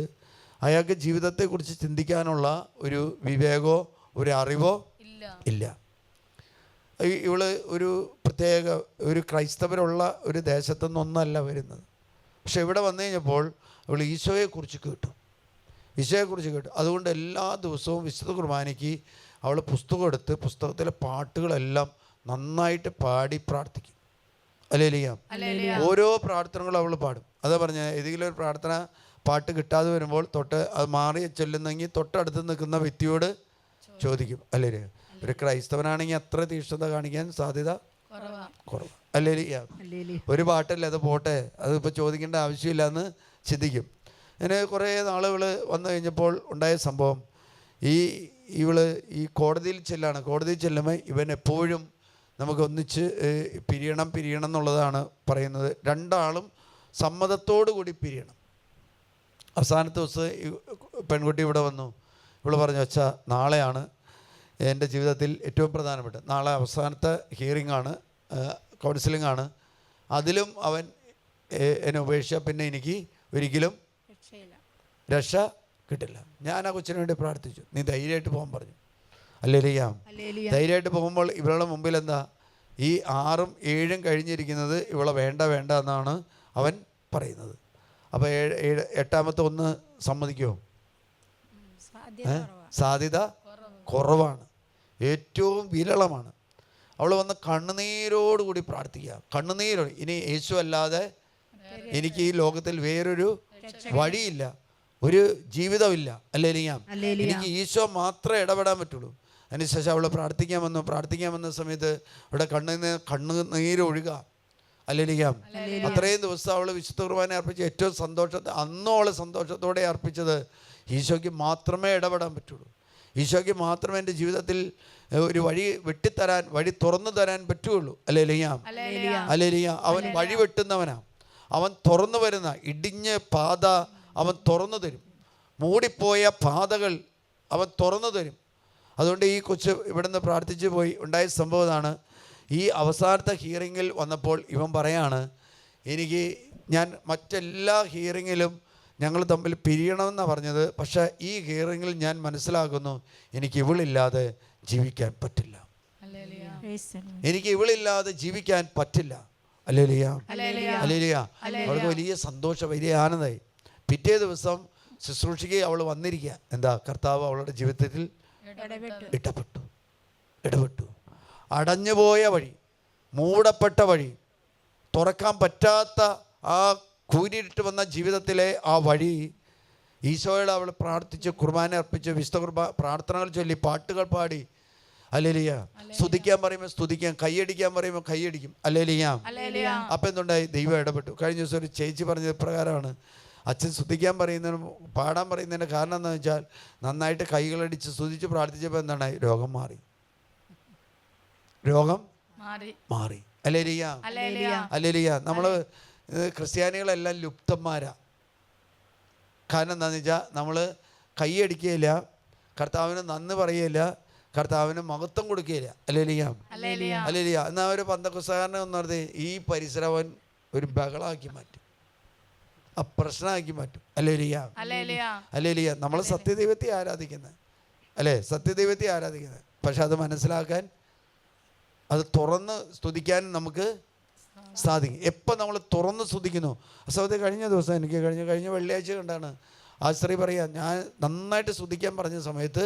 അയാൾക്ക് ജീവിതത്തെക്കുറിച്ച് ചിന്തിക്കാനുള്ള ഒരു വിവേകമോ ഒരു അറിവോ ഇല്ല. ഇവള് ഒരു പ്രത്യേക ഒരു ക്രൈസ്തവരുള്ള ഒരു ദേശത്തുനിന്നൊന്നല്ല വരുന്നത്. പക്ഷെ ഇവിടെ വന്നു കഴിഞ്ഞപ്പോൾ അവൾ ഈശോയെക്കുറിച്ച് കേട്ടു. അതുകൊണ്ട് എല്ലാ ദിവസവും വിശുദ്ധ കുർബാനയ്ക്ക് അവൾ പുസ്തകം എടുത്ത് പുസ്തകത്തിലെ പാട്ടുകളെല്ലാം നന്നായിട്ട് പാടി പ്രാർത്ഥിക്കും. അല്ലേലിയാം. ഓരോ പ്രാർത്ഥനകളും അവൾ പാടും. അതാ പറഞ്ഞ, ഏതെങ്കിലും ഒരു പ്രാർത്ഥന പാട്ട് കിട്ടാതെ വരുമ്പോൾ അത് മാറി ചെല്ലുന്നെങ്കിൽ തൊട്ടടുത്ത് നിൽക്കുന്ന വ്യക്തിയോട് ചോദിക്കും. അല്ലേ? ഒരു ക്രൈസ്തവനാണെങ്കിൽ അത്ര തീക്ഷ്ണത കാണിക്കാൻ സാധ്യത കുറവ്. അല്ലേലിയാം. ഒരു പാട്ടല്ലേ, അത് പോട്ടെ, അതിപ്പോൾ ചോദിക്കേണ്ട ആവശ്യമില്ല എന്ന് ചിന്തിക്കും. അങ്ങനെ കുറേ നാളുകൾ വന്നു കഴിഞ്ഞപ്പോൾ ഉണ്ടായ സംഭവം, ഇവള് കോടതിയിൽ ചെല്ലുമ്പോൾ ഇവൻ എപ്പോഴും നമുക്ക് ഒന്നിച്ച് പിരിയണം എന്നുള്ളതാണ് പറയുന്നത്. 2 ആളും സമ്മതത്തോടു കൂടി പിരിയണം. അവസാനത്തെ ദിവസം പെൺകുട്ടി ഇവിടെ വന്നു. ഇവൾ പറഞ്ഞു, അച്ഛാ നാളെയാണ് എൻ്റെ ജീവിതത്തിൽ ഏറ്റവും പ്രധാനപ്പെട്ട, നാളെ അവസാനത്തെ ഹിയറിംഗ് ആണ്, കൗൺസിലിംഗ് ആണ്. അതിലും അവൻ എന്നെ ഉപേക്ഷിച്ചാൽ പിന്നെ എനിക്ക് ഒരിക്കലും രക്ഷ കിട്ടില്ല. ഞാൻ ആ കൊച്ചിന് വേണ്ടി പ്രാർത്ഥിച്ചു. നീ ധൈര്യമായിട്ട് പോകാൻ പറഞ്ഞു. ഹല്ലേലൂയ. ധൈര്യമായിട്ട് പോകുമ്പോൾ ഇവളുടെ മുമ്പിൽ എന്താ, ഈ 6ഉം 7ഉം കഴിഞ്ഞിരിക്കുന്നത് ഇവളെ വേണ്ട വേണ്ട എന്നാണ് അവൻ പറയുന്നത്. അപ്പോൾ 8ാമത്തെ ഒന്ന് സമ്മതിക്കുമോ? സാധ്യത കുറവാണ്, ഏറ്റവും വിരളമാണ്. അവൾ വന്ന് കണ്ണുനീരോടുകൂടി പ്രാർത്ഥിക്കുക. കണ്ണുനീരോട്, ഇനി യേശു അല്ലാതെ എനിക്ക് ഈ ലോകത്തിൽ വേറൊരു വഴിയില്ല, ഒരു ജീവിതമില്ല. ഹല്ലേലൂയ. എനിക്ക് ഈശോ മാത്രമേ ഇടപെടാൻ പറ്റുള്ളൂ. അതിനുശേഷം അവൾ പ്രാർത്ഥിക്കാൻ വന്ന സമയത്ത് അവിടെ കണ്ണുനീരൊഴുക. ഹല്ലേലൂയ. അത്രയും ദിവസം അവൾ വിശുദ്ധ കുർബാന അർപ്പിച്ച് ഏറ്റവും അന്നും അവൾ സന്തോഷത്തോടെ അർപ്പിച്ചത് ഈശോയ്ക്ക് മാത്രമേ ഇടപെടാൻ പറ്റുള്ളൂ. ഈശോയ്ക്ക് മാത്രമേ എൻ്റെ ജീവിതത്തിൽ ഒരു വഴി വെട്ടിത്തരാൻ, വഴി തുറന്നു തരാൻ പറ്റുള്ളൂ. ഹല്ലേലൂയ. ഹല്ലേലൂയ. അവൻ വഴി വെട്ടുന്നവനാ. അവൻ തുറന്നു വരുന്ന ഇടിഞ്ഞ പാത അവൻ തുറന്നു തരും. മൂടിപ്പോയ പാതകൾ അവൻ തുറന്നു തരും. അതുകൊണ്ട് ഈ കൊച്ച് ഇവിടുന്ന് പ്രാർത്ഥിച്ചു പോയി. ഉണ്ടായ സംഭവം ഇതാണ്. ഈ അവസാനത്തെ ഹിയറിങ്ങിൽ വന്നപ്പോൾ ഇവൻ പറയാണ്, ഞാൻ മറ്റെല്ലാ ഹിയറിങ്ങിലും ഞങ്ങൾ തമ്മിൽ പിരിയണമെന്നാണ് പറഞ്ഞത്, പക്ഷേ ഈ ഹിയറിങ്ങിൽ ഞാൻ മനസ്സിലാക്കുന്നു എനിക്ക് ഇവളില്ലാതെ ജീവിക്കാൻ പറ്റില്ല, എനിക്ക് ഇവളില്ലാതെ ജീവിക്കാൻ പറ്റില്ല. ഹല്ലേലൂയ. ഹല്ലേലൂയ. അവൾക്ക് വലിയ സന്തോഷം, വലിയ ആനന്ദമായി. പിറ്റേ ദിവസം ശുശ്രൂഷയ്ക്ക് അവൾ വന്നിരിക്കുക. എന്താ, കർത്താവ് അവളുടെ ജീവിതത്തിൽ ഇടപെട്ടു. അടഞ്ഞുപോയ വഴി, മൂടപ്പെട്ട വഴി, തുറക്കാൻ പറ്റാത്ത ആ കൂരിട്ട് വന്ന ജീവിതത്തിലെ ആ വഴി ഈശോയോട് അവൾ പ്രാർത്ഥിച്ച്, കുർബാന അർപ്പിച്ച്, വിശുദ്ധ പ്രാർത്ഥനകൾ ചൊല്ലി, പാട്ടുകൾ പാടി. ഹല്ലേലൂയ. സ്തുതിക്കാൻ പറയുമ്പോൾ സ്തുതിക്കാം, കൈയടിക്കാൻ പറയുമ്പോൾ കൈയടിക്കും. ഹല്ലേലൂയ. അപ്പം എന്തുണ്ടായി? ദൈവം ഇടപെട്ടു. കഴിഞ്ഞ ദിവസം ഒരു ചേച്ചി പറഞ്ഞത് പ്രകാരമാണ്, അച്ഛൻ സ്തുതിക്കാൻ പറയുന്നതിനും പാടാൻ പറയുന്നതിൻ്റെ കാരണം എന്താണെന്ന് വെച്ചാൽ നന്നായിട്ട് കൈകളടിച്ച് സ്തുതിച്ച് പ്രാർത്ഥിച്ചപ്പോൾ എന്താണ്, രോഗം മാറി. ഹല്ലേലൂയ. ഹല്ലേലൂയ. നമ്മൾ ക്രിസ്ത്യാനികളെല്ലാം ലുപ്തന്മാരാ. കാരണം എന്താണെന്ന് വെച്ചാൽ നമ്മൾ കൈയടിക്കുകയില്ല, കർത്താവിന് നന്ദി പറയുകയില്ല, കർത്താവിന് മഹത്വം കൊടുക്കുകയില്ല. ഹല്ലേലൂയ. ഹല്ലേലൂയ. എന്നാൽ ഒരു പന്തക്കുസ്തകാരനെ ഒന്ന് പറഞ്ഞ് ഈ പരിസരവൻ ഒരു ബഹളമാക്കി മാറ്റും, പ്രശ്നമാക്കി മാറ്റും. ഹല്ലേലൂയ. ഹല്ലേലൂയ. നമ്മൾ സത്യദൈവത്തെ ആരാധിക്കുന്നത് അല്ലേ, സത്യദൈവത്തെ ആരാധിക്കുന്നത്. പക്ഷെ അത് മനസ്സിലാക്കാൻ, അത് തുറന്ന് സ്തുതിക്കാൻ നമുക്ക് സാധിക്കും. എപ്പോൾ നമ്മൾ തുറന്ന് സ്തുതിക്കുന്നു. അസൗദി കഴിഞ്ഞ ദിവസം എനിക്ക് കഴിഞ്ഞ വെള്ളിയാഴ്ച കണ്ടാണ് ആ സ്ത്രീ പറയാം, ഞാൻ നന്നായിട്ട് സ്തുതിക്കാൻ പറഞ്ഞ സമയത്ത്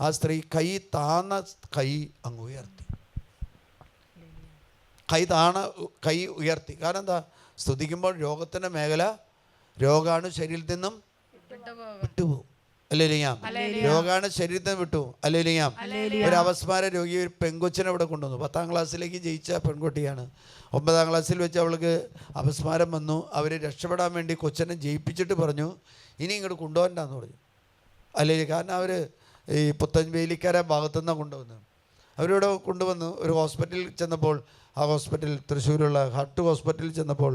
ആ സ്ത്രീ കൈ അങ്ങ് ഉയർത്തി, കൈ ഉയർത്തി. കാരണം എന്താ, സ്തുതിക്കുമ്പോൾ രോഗത്തിൻ്റെ മേഖല, രോഗാണു ശരീരത്തിൽ നിന്നും വിട്ടുപോകും. ഹല്ലേലൂയ. രോഗാണു ശരീരത്തിൽ നിന്ന് വിട്ടുപോകും. ഹല്ലേലൂയ. ഒരു അപസ്മാര രോഗി, ഒരു പെൺകൊച്ചിനെ ഇവിടെ കൊണ്ടുവന്നു. 10ാം ക്ലാസ്സിലേക്ക് ജയിച്ച പെൺകുട്ടിയാണ്. 9ാം ക്ലാസ്സിൽ വെച്ച് അവൾക്ക് അപസ്മാരം വന്നു. അവർ രക്ഷപ്പെടാൻ വേണ്ടി കൊച്ചനെ ജയിപ്പിച്ചിട്ട് പറഞ്ഞു, ഇനി ഇങ്ങോട്ട് കൊണ്ടുപോകണ്ടെന്ന് പറഞ്ഞു. ഹല്ലേലൂയ. കാരണം അവർ ഈ പുത്തൻവേലിക്കര ഭാഗത്തുനിന്നാണ് കൊണ്ടുവന്നത്. അവരിവിടെ കൊണ്ടുവന്നു. ഒരു ഹോസ്പിറ്റലിൽ ചെന്നപ്പോൾ, ആ ഹോസ്പിറ്റൽ തൃശ്ശൂരുള്ള ഹാർട്ട് ഹോസ്പിറ്റലിൽ ചെന്നപ്പോൾ,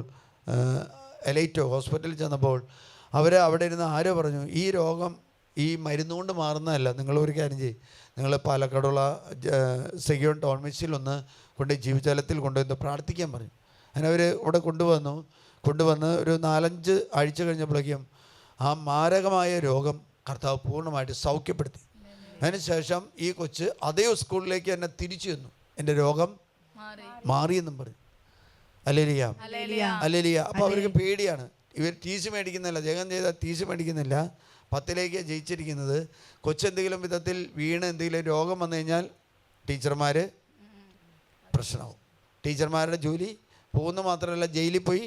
എലൈറ്റോ ഹോസ്പിറ്റലിൽ ചെന്നപ്പോൾ അവിടെ ഇരുന്ന് ആരോ പറഞ്ഞു, ഈ രോഗം ഈ മരുന്നുകൊണ്ട് മാറുന്നതല്ല, നിങ്ങളൊരു കാര്യം ചെയ്യും, നിങ്ങൾ പാലക്കാടുള്ള സെഗിയോൺ ടൗൺ മെസ്സിൽ ഒന്ന് കൊണ്ട് ജീവജലത്തിൽ കൊണ്ടുവന്ന് പ്രാർത്ഥിക്കാൻ പറഞ്ഞു. അങ്ങനെ അവർ ഇവിടെ കൊണ്ടുവന്ന് ഒരു 4-5 ആഴ്ച കഴിഞ്ഞപ്പോഴേക്കും ആ മാരകമായ രോഗം കർത്താവ് പൂർണ്ണമായിട്ട് സൗഖ്യപ്പെടുത്തി. അതിനുശേഷം ഈ കൊച്ച് അതേ സ്കൂളിലേക്ക് എന്നെ തിരിച്ചു ചെന്നു, എൻ്റെ രോഗം മാറിയെന്നും പറഞ്ഞു. ഹല്ലേലൂയ. ഹല്ലേലൂയ. അപ്പോൾ അവർക്ക് പേടിയാണ്. ഇവർ ടീസി മേടിക്കുന്നില്ല, ജഗം ചെയ്താൽ ടീസി മേടിക്കുന്നില്ല, 10ലേക്ക് ജയിച്ചിരിക്കുന്നത്. കൊച്ചെന്തെങ്കിലും വിധത്തിൽ വീണ് എന്തെങ്കിലും രോഗം വന്നു കഴിഞ്ഞാൽ ടീച്ചർമാർ പ്രശ്നമാവും. ടീച്ചർമാരുടെ ജോലി പോകുന്ന മാത്രമല്ല, ജയിലിൽ പോയി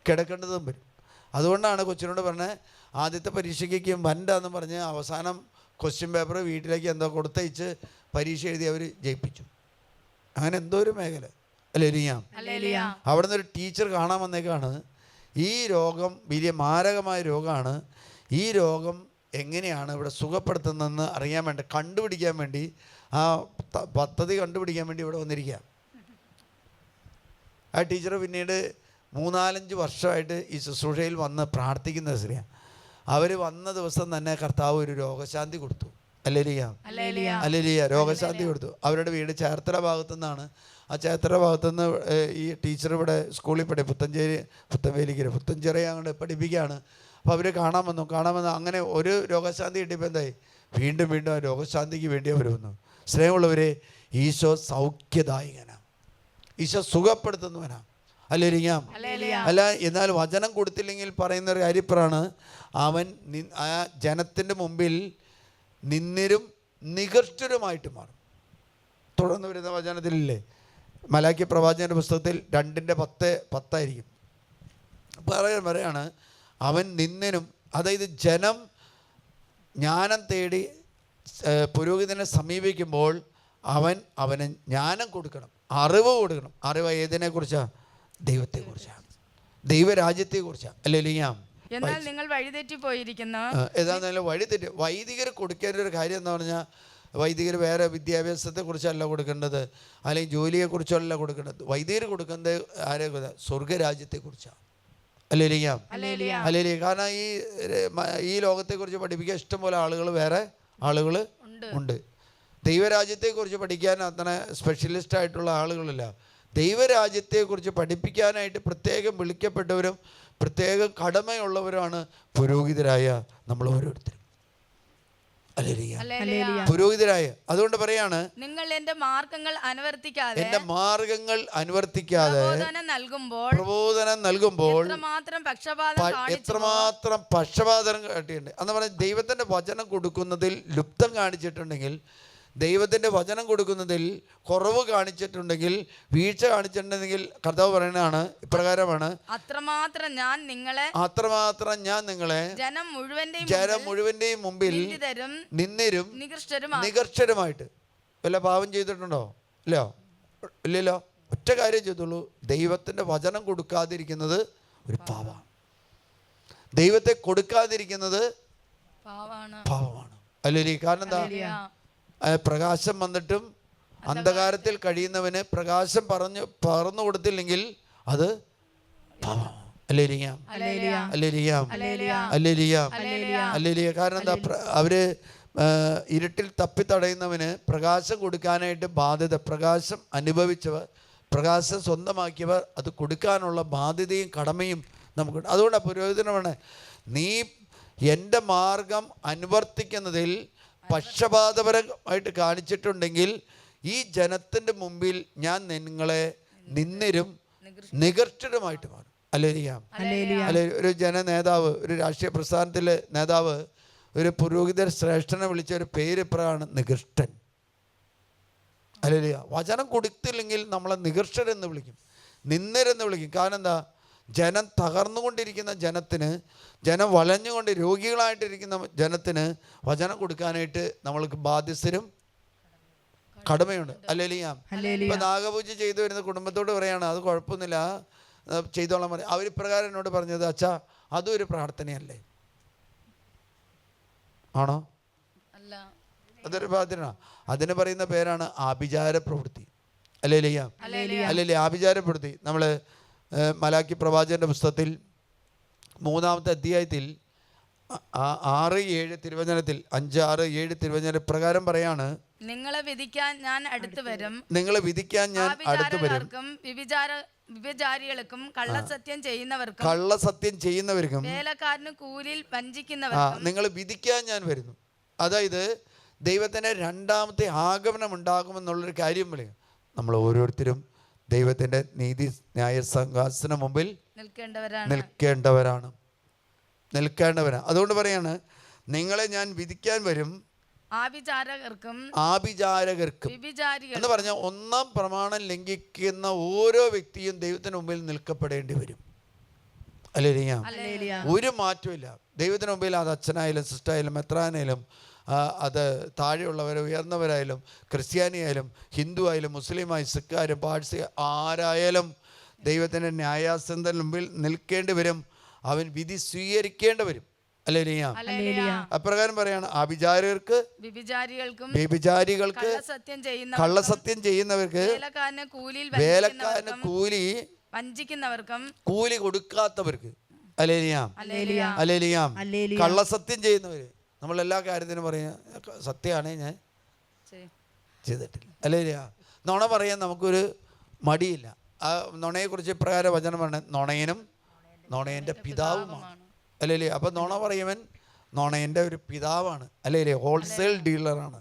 കിടക്കേണ്ടതും വരും. അതുകൊണ്ടാണ് കൊച്ചിനോട് പറഞ്ഞത്, ആദ്യത്തെ പരീക്ഷയ്ക്ക് വൻഡെന്ന് പറഞ്ഞ് അവസാനം ക്വസ്റ്റ്യൻ പേപ്പർ വീട്ടിലേക്ക് എന്തോ കൊടുത്തയച്ച് പരീക്ഷ എഴുതി അവർ ജയിപ്പിച്ചു. അങ്ങനെ എന്തോ ഒരു മേഖല. ഹല്ലേലൂയ. അവിടുന്ന് ഒരു ടീച്ചർ കാണാൻ വന്നേക്കാണ്. ഈ രോഗം വലിയ മാരകമായ രോഗമാണ്. ഈ രോഗം എങ്ങനെയാണ് ഇവിടെ സുഖപ്പെടുത്തുന്നതെന്ന് അറിയാൻ വേണ്ടി, കണ്ടുപിടിക്കാൻ വേണ്ടി, ആ പദ്ധതി കണ്ടുപിടിക്കാൻ വേണ്ടി ഇവിടെ വന്നിരിക്കുക. ആ ടീച്ചർ പിന്നീട് 3-4-5 വർഷമായിട്ട് ഈ ശുശ്രൂഷയിൽ വന്ന് പ്രാർത്ഥിക്കുന്ന സ്ത്രീയാണ്. അവർ വന്ന ദിവസം തന്നെ കർത്താവ് ഒരു രോഗശാന്തി കൊടുത്തു. ഹല്ലേലൂയ. ഹല്ലേലൂയ. രോഗശാന്തി കൊടുത്തു. അവരുടെ വീട് ചേർത്തല ഭാഗത്തു നിന്നാണ്. ആ ചേർത്തല ഭാഗത്തുനിന്ന് ഈ ടീച്ചർ ഇവിടെ സ്കൂളിൽ പുത്തഞ്ചേരി അങ്ങോട്ട് പഠിപ്പിക്കുകയാണ്. അപ്പോൾ അവർ കാണാൻ വന്നു. അങ്ങനെ ഒരു രോഗശാന്തി കിട്ടിയപ്പോൾ എന്തായി, വീണ്ടും ആ രോഗശാന്തിക്ക് വേണ്ടി അവർ വന്നു. സ്നേഹമുള്ളവരെ, ഈശോ സൗഖ്യദായകനാണ്, ഈശോ സുഖപ്പെടുത്തുന്നവനാണ്. ഹല്ലേലൂയ. അല്ല, എന്നാൽ വചനം കൊടുത്തില്ലെങ്കിൽ പറയുന്ന ഒരു കാര്യപ്പറാണ്, അവൻ ആ ജനത്തിൻ്റെ മുമ്പിൽ നിന്നിരും നികൃഷ്ടരുമായിട്ട് മാറും. തുടർന്ന് വരുന്ന വചനത്തിലില്ലേ, മലാക്കി പ്രവാചകൻ്റെ പുസ്തകത്തിൽ 2:10 പറയാണ്, അവൻ നിന്നിനും, അതായത് ജനം ജ്ഞാനം തേടി പുരോഹിതനെ സമീപിക്കുമ്പോൾ അവന് ജ്ഞാനം കൊടുക്കണം, അറിവ് കൊടുക്കണം. അറിവ് ഏതിനെക്കുറിച്ചാണ്? ദൈവത്തെക്കുറിച്ചാണ്, ദൈവരാജ്യത്തെക്കുറിച്ചാണ്. ഹല്ലേലൂയ. എന്നാൽ നിങ്ങൾ വഴിതെറ്റി പോയിരിക്കുന്നു. ഏതാണെങ്കിലും വഴിതെറ്റി. വൈദികർ കൊടുക്കേണ്ട ഒരു കാര്യം എന്ന് പറഞ്ഞാൽ, വൈദികർ വേറെ വിദ്യാഭ്യാസത്തെക്കുറിച്ചല്ല കൊടുക്കേണ്ടത്, അല്ലെങ്കിൽ ജോലിയെക്കുറിച്ചല്ല കൊടുക്കേണ്ടത്. വൈദികർ കൊടുക്കുന്നത് ആരെ? സ്വർഗരാജ്യത്തെക്കുറിച്ചാണ്. ഹല്ലേലൂയ. ഹല്ലേലൂയ. കാരണം ഈ ലോകത്തെക്കുറിച്ച് പഠിപ്പിക്കാൻ ഇഷ്ടംപോലെ വേറെ ആളുകൾ ഉണ്ട്. ദൈവരാജ്യത്തെക്കുറിച്ച് പഠിക്കാൻ അത്ര സ്പെഷ്യലിസ്റ്റ് ആയിട്ടുള്ള ആളുകളില്ല. ദൈവരാജ്യത്തെക്കുറിച്ച് പഠിപ്പിക്കാനായിട്ട് പ്രത്യേകം വിളിക്കപ്പെട്ടവരും പ്രത്യേക കടമയുള്ളവരാണ് പുരോഹിതരായ നമ്മൾ ഓരോരുത്തരും. പുരോഹിതരായ. അതുകൊണ്ട് പറയാണ്, നിങ്ങൾ എന്റെ മാർഗങ്ങൾ അനുവർത്തിക്കാതെ പ്രബോധനം നൽകുമ്പോൾ എത്രമാത്രം പക്ഷപാതം കാട്ടിയിട്ടുണ്ട് എന്ന് പറഞ്ഞാൽ, ദൈവത്തിന്റെ വചനം കൊടുക്കുന്നതിൽ ലുപ്തം കാണിച്ചിട്ടുണ്ടെങ്കിൽ, ദൈവത്തിൻ്റെ വചനം കൊടുക്കുന്നതിൽ കുറവ് കാണിച്ചിട്ടുണ്ടെങ്കിൽ, വീഴ്ച കാണിച്ചിട്ടുണ്ടെങ്കിൽ, കർത്താവ് പറയുന്നതാണ് ഇപ്രകാരമാണ്, അത്രമാത്രം ഞാൻ നിങ്ങളെ ജനം മുഴുവന്റെയും മുമ്പിൽ നിന്നിരും നികർഷ്ടരുമായിട്ട്. വല്ല പാപം ചെയ്തിട്ടുണ്ടോ? ഇല്ലല്ലോ. ഒറ്റ കാര്യം ചെയ്തുള്ളൂ, ദൈവത്തിൻ്റെ വചനം കൊടുക്കാതിരിക്കുന്നത് ഒരു പാപമാണ്. ദൈവത്തെ കൊടുക്കാതിരിക്കുന്നത് പാപമാണ്. അല്ലേ? കാരണം എന്താ? പ്രകാശം വന്നിട്ടും അന്ധകാരത്തിൽ കഴിയുന്നവന് പ്രകാശം പറന്നു കൊടുത്തില്ലെങ്കിൽ അത് പാപം. കാരണം എന്താ? അവര് ഇരുട്ടിൽ തപ്പിത്തടയുന്നവന് പ്രകാശം കൊടുക്കാനായിട്ട് ബാധ്യത, പ്രകാശം അനുഭവിച്ചവർ, പ്രകാശം സ്വന്തമാക്കിയവർ, അത് കൊടുക്കാനുള്ള ബാധ്യതയും കടമയും നമുക്കുണ്ട്. അതുകൊണ്ടാണ് പുരോഹിതനാണ്, നീ എൻ്റെ മാർഗം അനുവർത്തിക്കുന്നതിൽ പക്ഷപാതപരമായിട്ട് കാണിച്ചിട്ടുണ്ടെങ്കിൽ ഈ ജനത്തിൻ്റെ മുമ്പിൽ ഞാൻ നിങ്ങളെ നിന്നിരും നികർഷ്ടരുമായിട്ട് മാറും. ഹല്ലേലൂയ. ഒരു ജനനേതാവ്, ഒരു രാഷ്ട്രീയ പ്രസ്ഥാനത്തിലെ നേതാവ് ഒരു പുരോഹിതർ ശ്രേഷ്ഠനെ വിളിച്ച ഒരു പേര് ഇപ്രകാരമാണ്, നികൃഷ്ടൻ. ഹല്ലേലൂയ. വചനം കൊടുത്തില്ലെങ്കിൽ നമ്മളെ നികർഷ്ടരെന്ന് വിളിക്കും, നിന്നരെന്ന് വിളിക്കും. കാരണം എന്താ? ജനം തകർന്നുകൊണ്ടിരിക്കുന്ന ജനത്തിന്, ജനം വളഞ്ഞുകൊണ്ട് രോഗികളായിട്ടിരിക്കുന്ന ജനത്തിന് വചനം കൊടുക്കാനായിട്ട് നമ്മൾക്ക് ബാധ്യസ്ഥരും കടമയുണ്ട്. ഹല്ലേലൂയ. ഇപ്പൊ നാഗപൂജ ചെയ്തു വരുന്ന കുടുംബത്തോട് പറയാണ്, അത് കുഴപ്പമൊന്നുമില്ല, ചെയ്തോളാൻ പറയും. അവരിപ്രകാരം എന്നോട് പറഞ്ഞത്, അച്ഛാ അതും ഒരു പ്രാർത്ഥനയല്ലേ? ആണോ? അതൊരു പ്രാർത്ഥന. അതിന് പറയുന്ന പേരാണ് ആഭിചാര പ്രവൃത്തി. ഹല്ലേലൂയ. ആഭിചാര പ്രവൃത്തി. നമ്മൾ മലാക്കി പ്രവാചകന്റെ പുസ്തകത്തിൽ 3-ാമത്തെ അധ്യായത്തിൽ 6-7 തിരുവചനത്തിൽ 5-6-7 തിരുവചന പ്രകാരം പറയാണ്, നിങ്ങളെ വിധിക്കാൻ ഞാൻ അടുത്തു വരും, വ്യഭിചാരികൾക്കും കള്ളസത്യം ചെയ്യുന്നവർക്കും വേലക്കാരന് കൂലിയിൽ വഞ്ചിക്കുന്നവർക്കും നിങ്ങൾ വിധിക്കാൻ ഞാൻ വരുന്നു. അതായത് ദൈവത്തിന്റെ 2-ാമത്തെ ആഗമനം ഉണ്ടാകുമെന്നുള്ളൊരു കാര്യം പറയും. നമ്മൾ ഓരോരുത്തരും ദൈവത്തിന്റെ നീതി ന്യായ സിംഹാസനം മുമ്പിൽ നിൽക്കേണ്ടവരാണ്. അതുകൊണ്ട് പറയാണ്, നിങ്ങളെ ഞാൻ വിധിക്കാൻ വരും ആഭിചാരകർക്കും എന്ന് പറഞ്ഞാൽ 1-ാം പ്രമാണം ലംഘിക്കുന്ന ഓരോ വ്യക്തിയും ദൈവത്തിന് മുമ്പിൽ നിൽക്കപ്പെടേണ്ടി വരും. ഹല്ലേലൂയ. ഒരു മാറ്റമില്ല. ദൈവത്തിന് മുമ്പിൽ അത് അച്ഛനായാലും സിസ്റ്ററായാലും മെത്രാനായാലും അത് താഴെയുള്ളവരോ ഉയർന്നവരായാലും ക്രിസ്ത്യാനിയായാലും ഹിന്ദു ആയാലും മുസ്ലിമായി സിഖായാലും പാഴ്സി ആരായാലും ദൈവത്തിൻ്റെ ന്യായാസനത്തിന് മുമ്പിൽ നിൽക്കേണ്ടി വരും. അവൻ വിധി സ്വീകരിക്കേണ്ടി വരും. ഹല്ലേലൂയ. അപ്രകാരം പറയാണ്, ആഭിചാരികൾക്ക്, വ്യഭിചാരികൾക്ക്, കള്ളസത്യം ചെയ്യുന്നവർക്ക്, വേലക്കാരന് കൂലി കൊടുക്കാത്തവർക്ക്. അലേലിയാം, അലേലിയാം. കള്ളസത്യം ചെയ്യുന്നവര് നമ്മളെല്ലാ കാര്യത്തിനും പറയാ സത്യമാണേ ഞാൻ ചെയ്തിട്ടില്ല. അലേലിയാ. നുണ പറയാൻ നമുക്കൊരു മടിയില്ല. ആ നുണയെക്കുറിച്ച് ഇപ്രകാരം വചനം പറഞ്ഞ നുണയനും നുണയൻ്റെ പിതാവുമാണ്. അല്ലേ? അപ്പം നുണ പറയുവൻ നുണയൻ്റെ ഒരു പിതാവാണ്. അല്ലേ? ഹോൾസെയിൽ ഡീലറാണ്,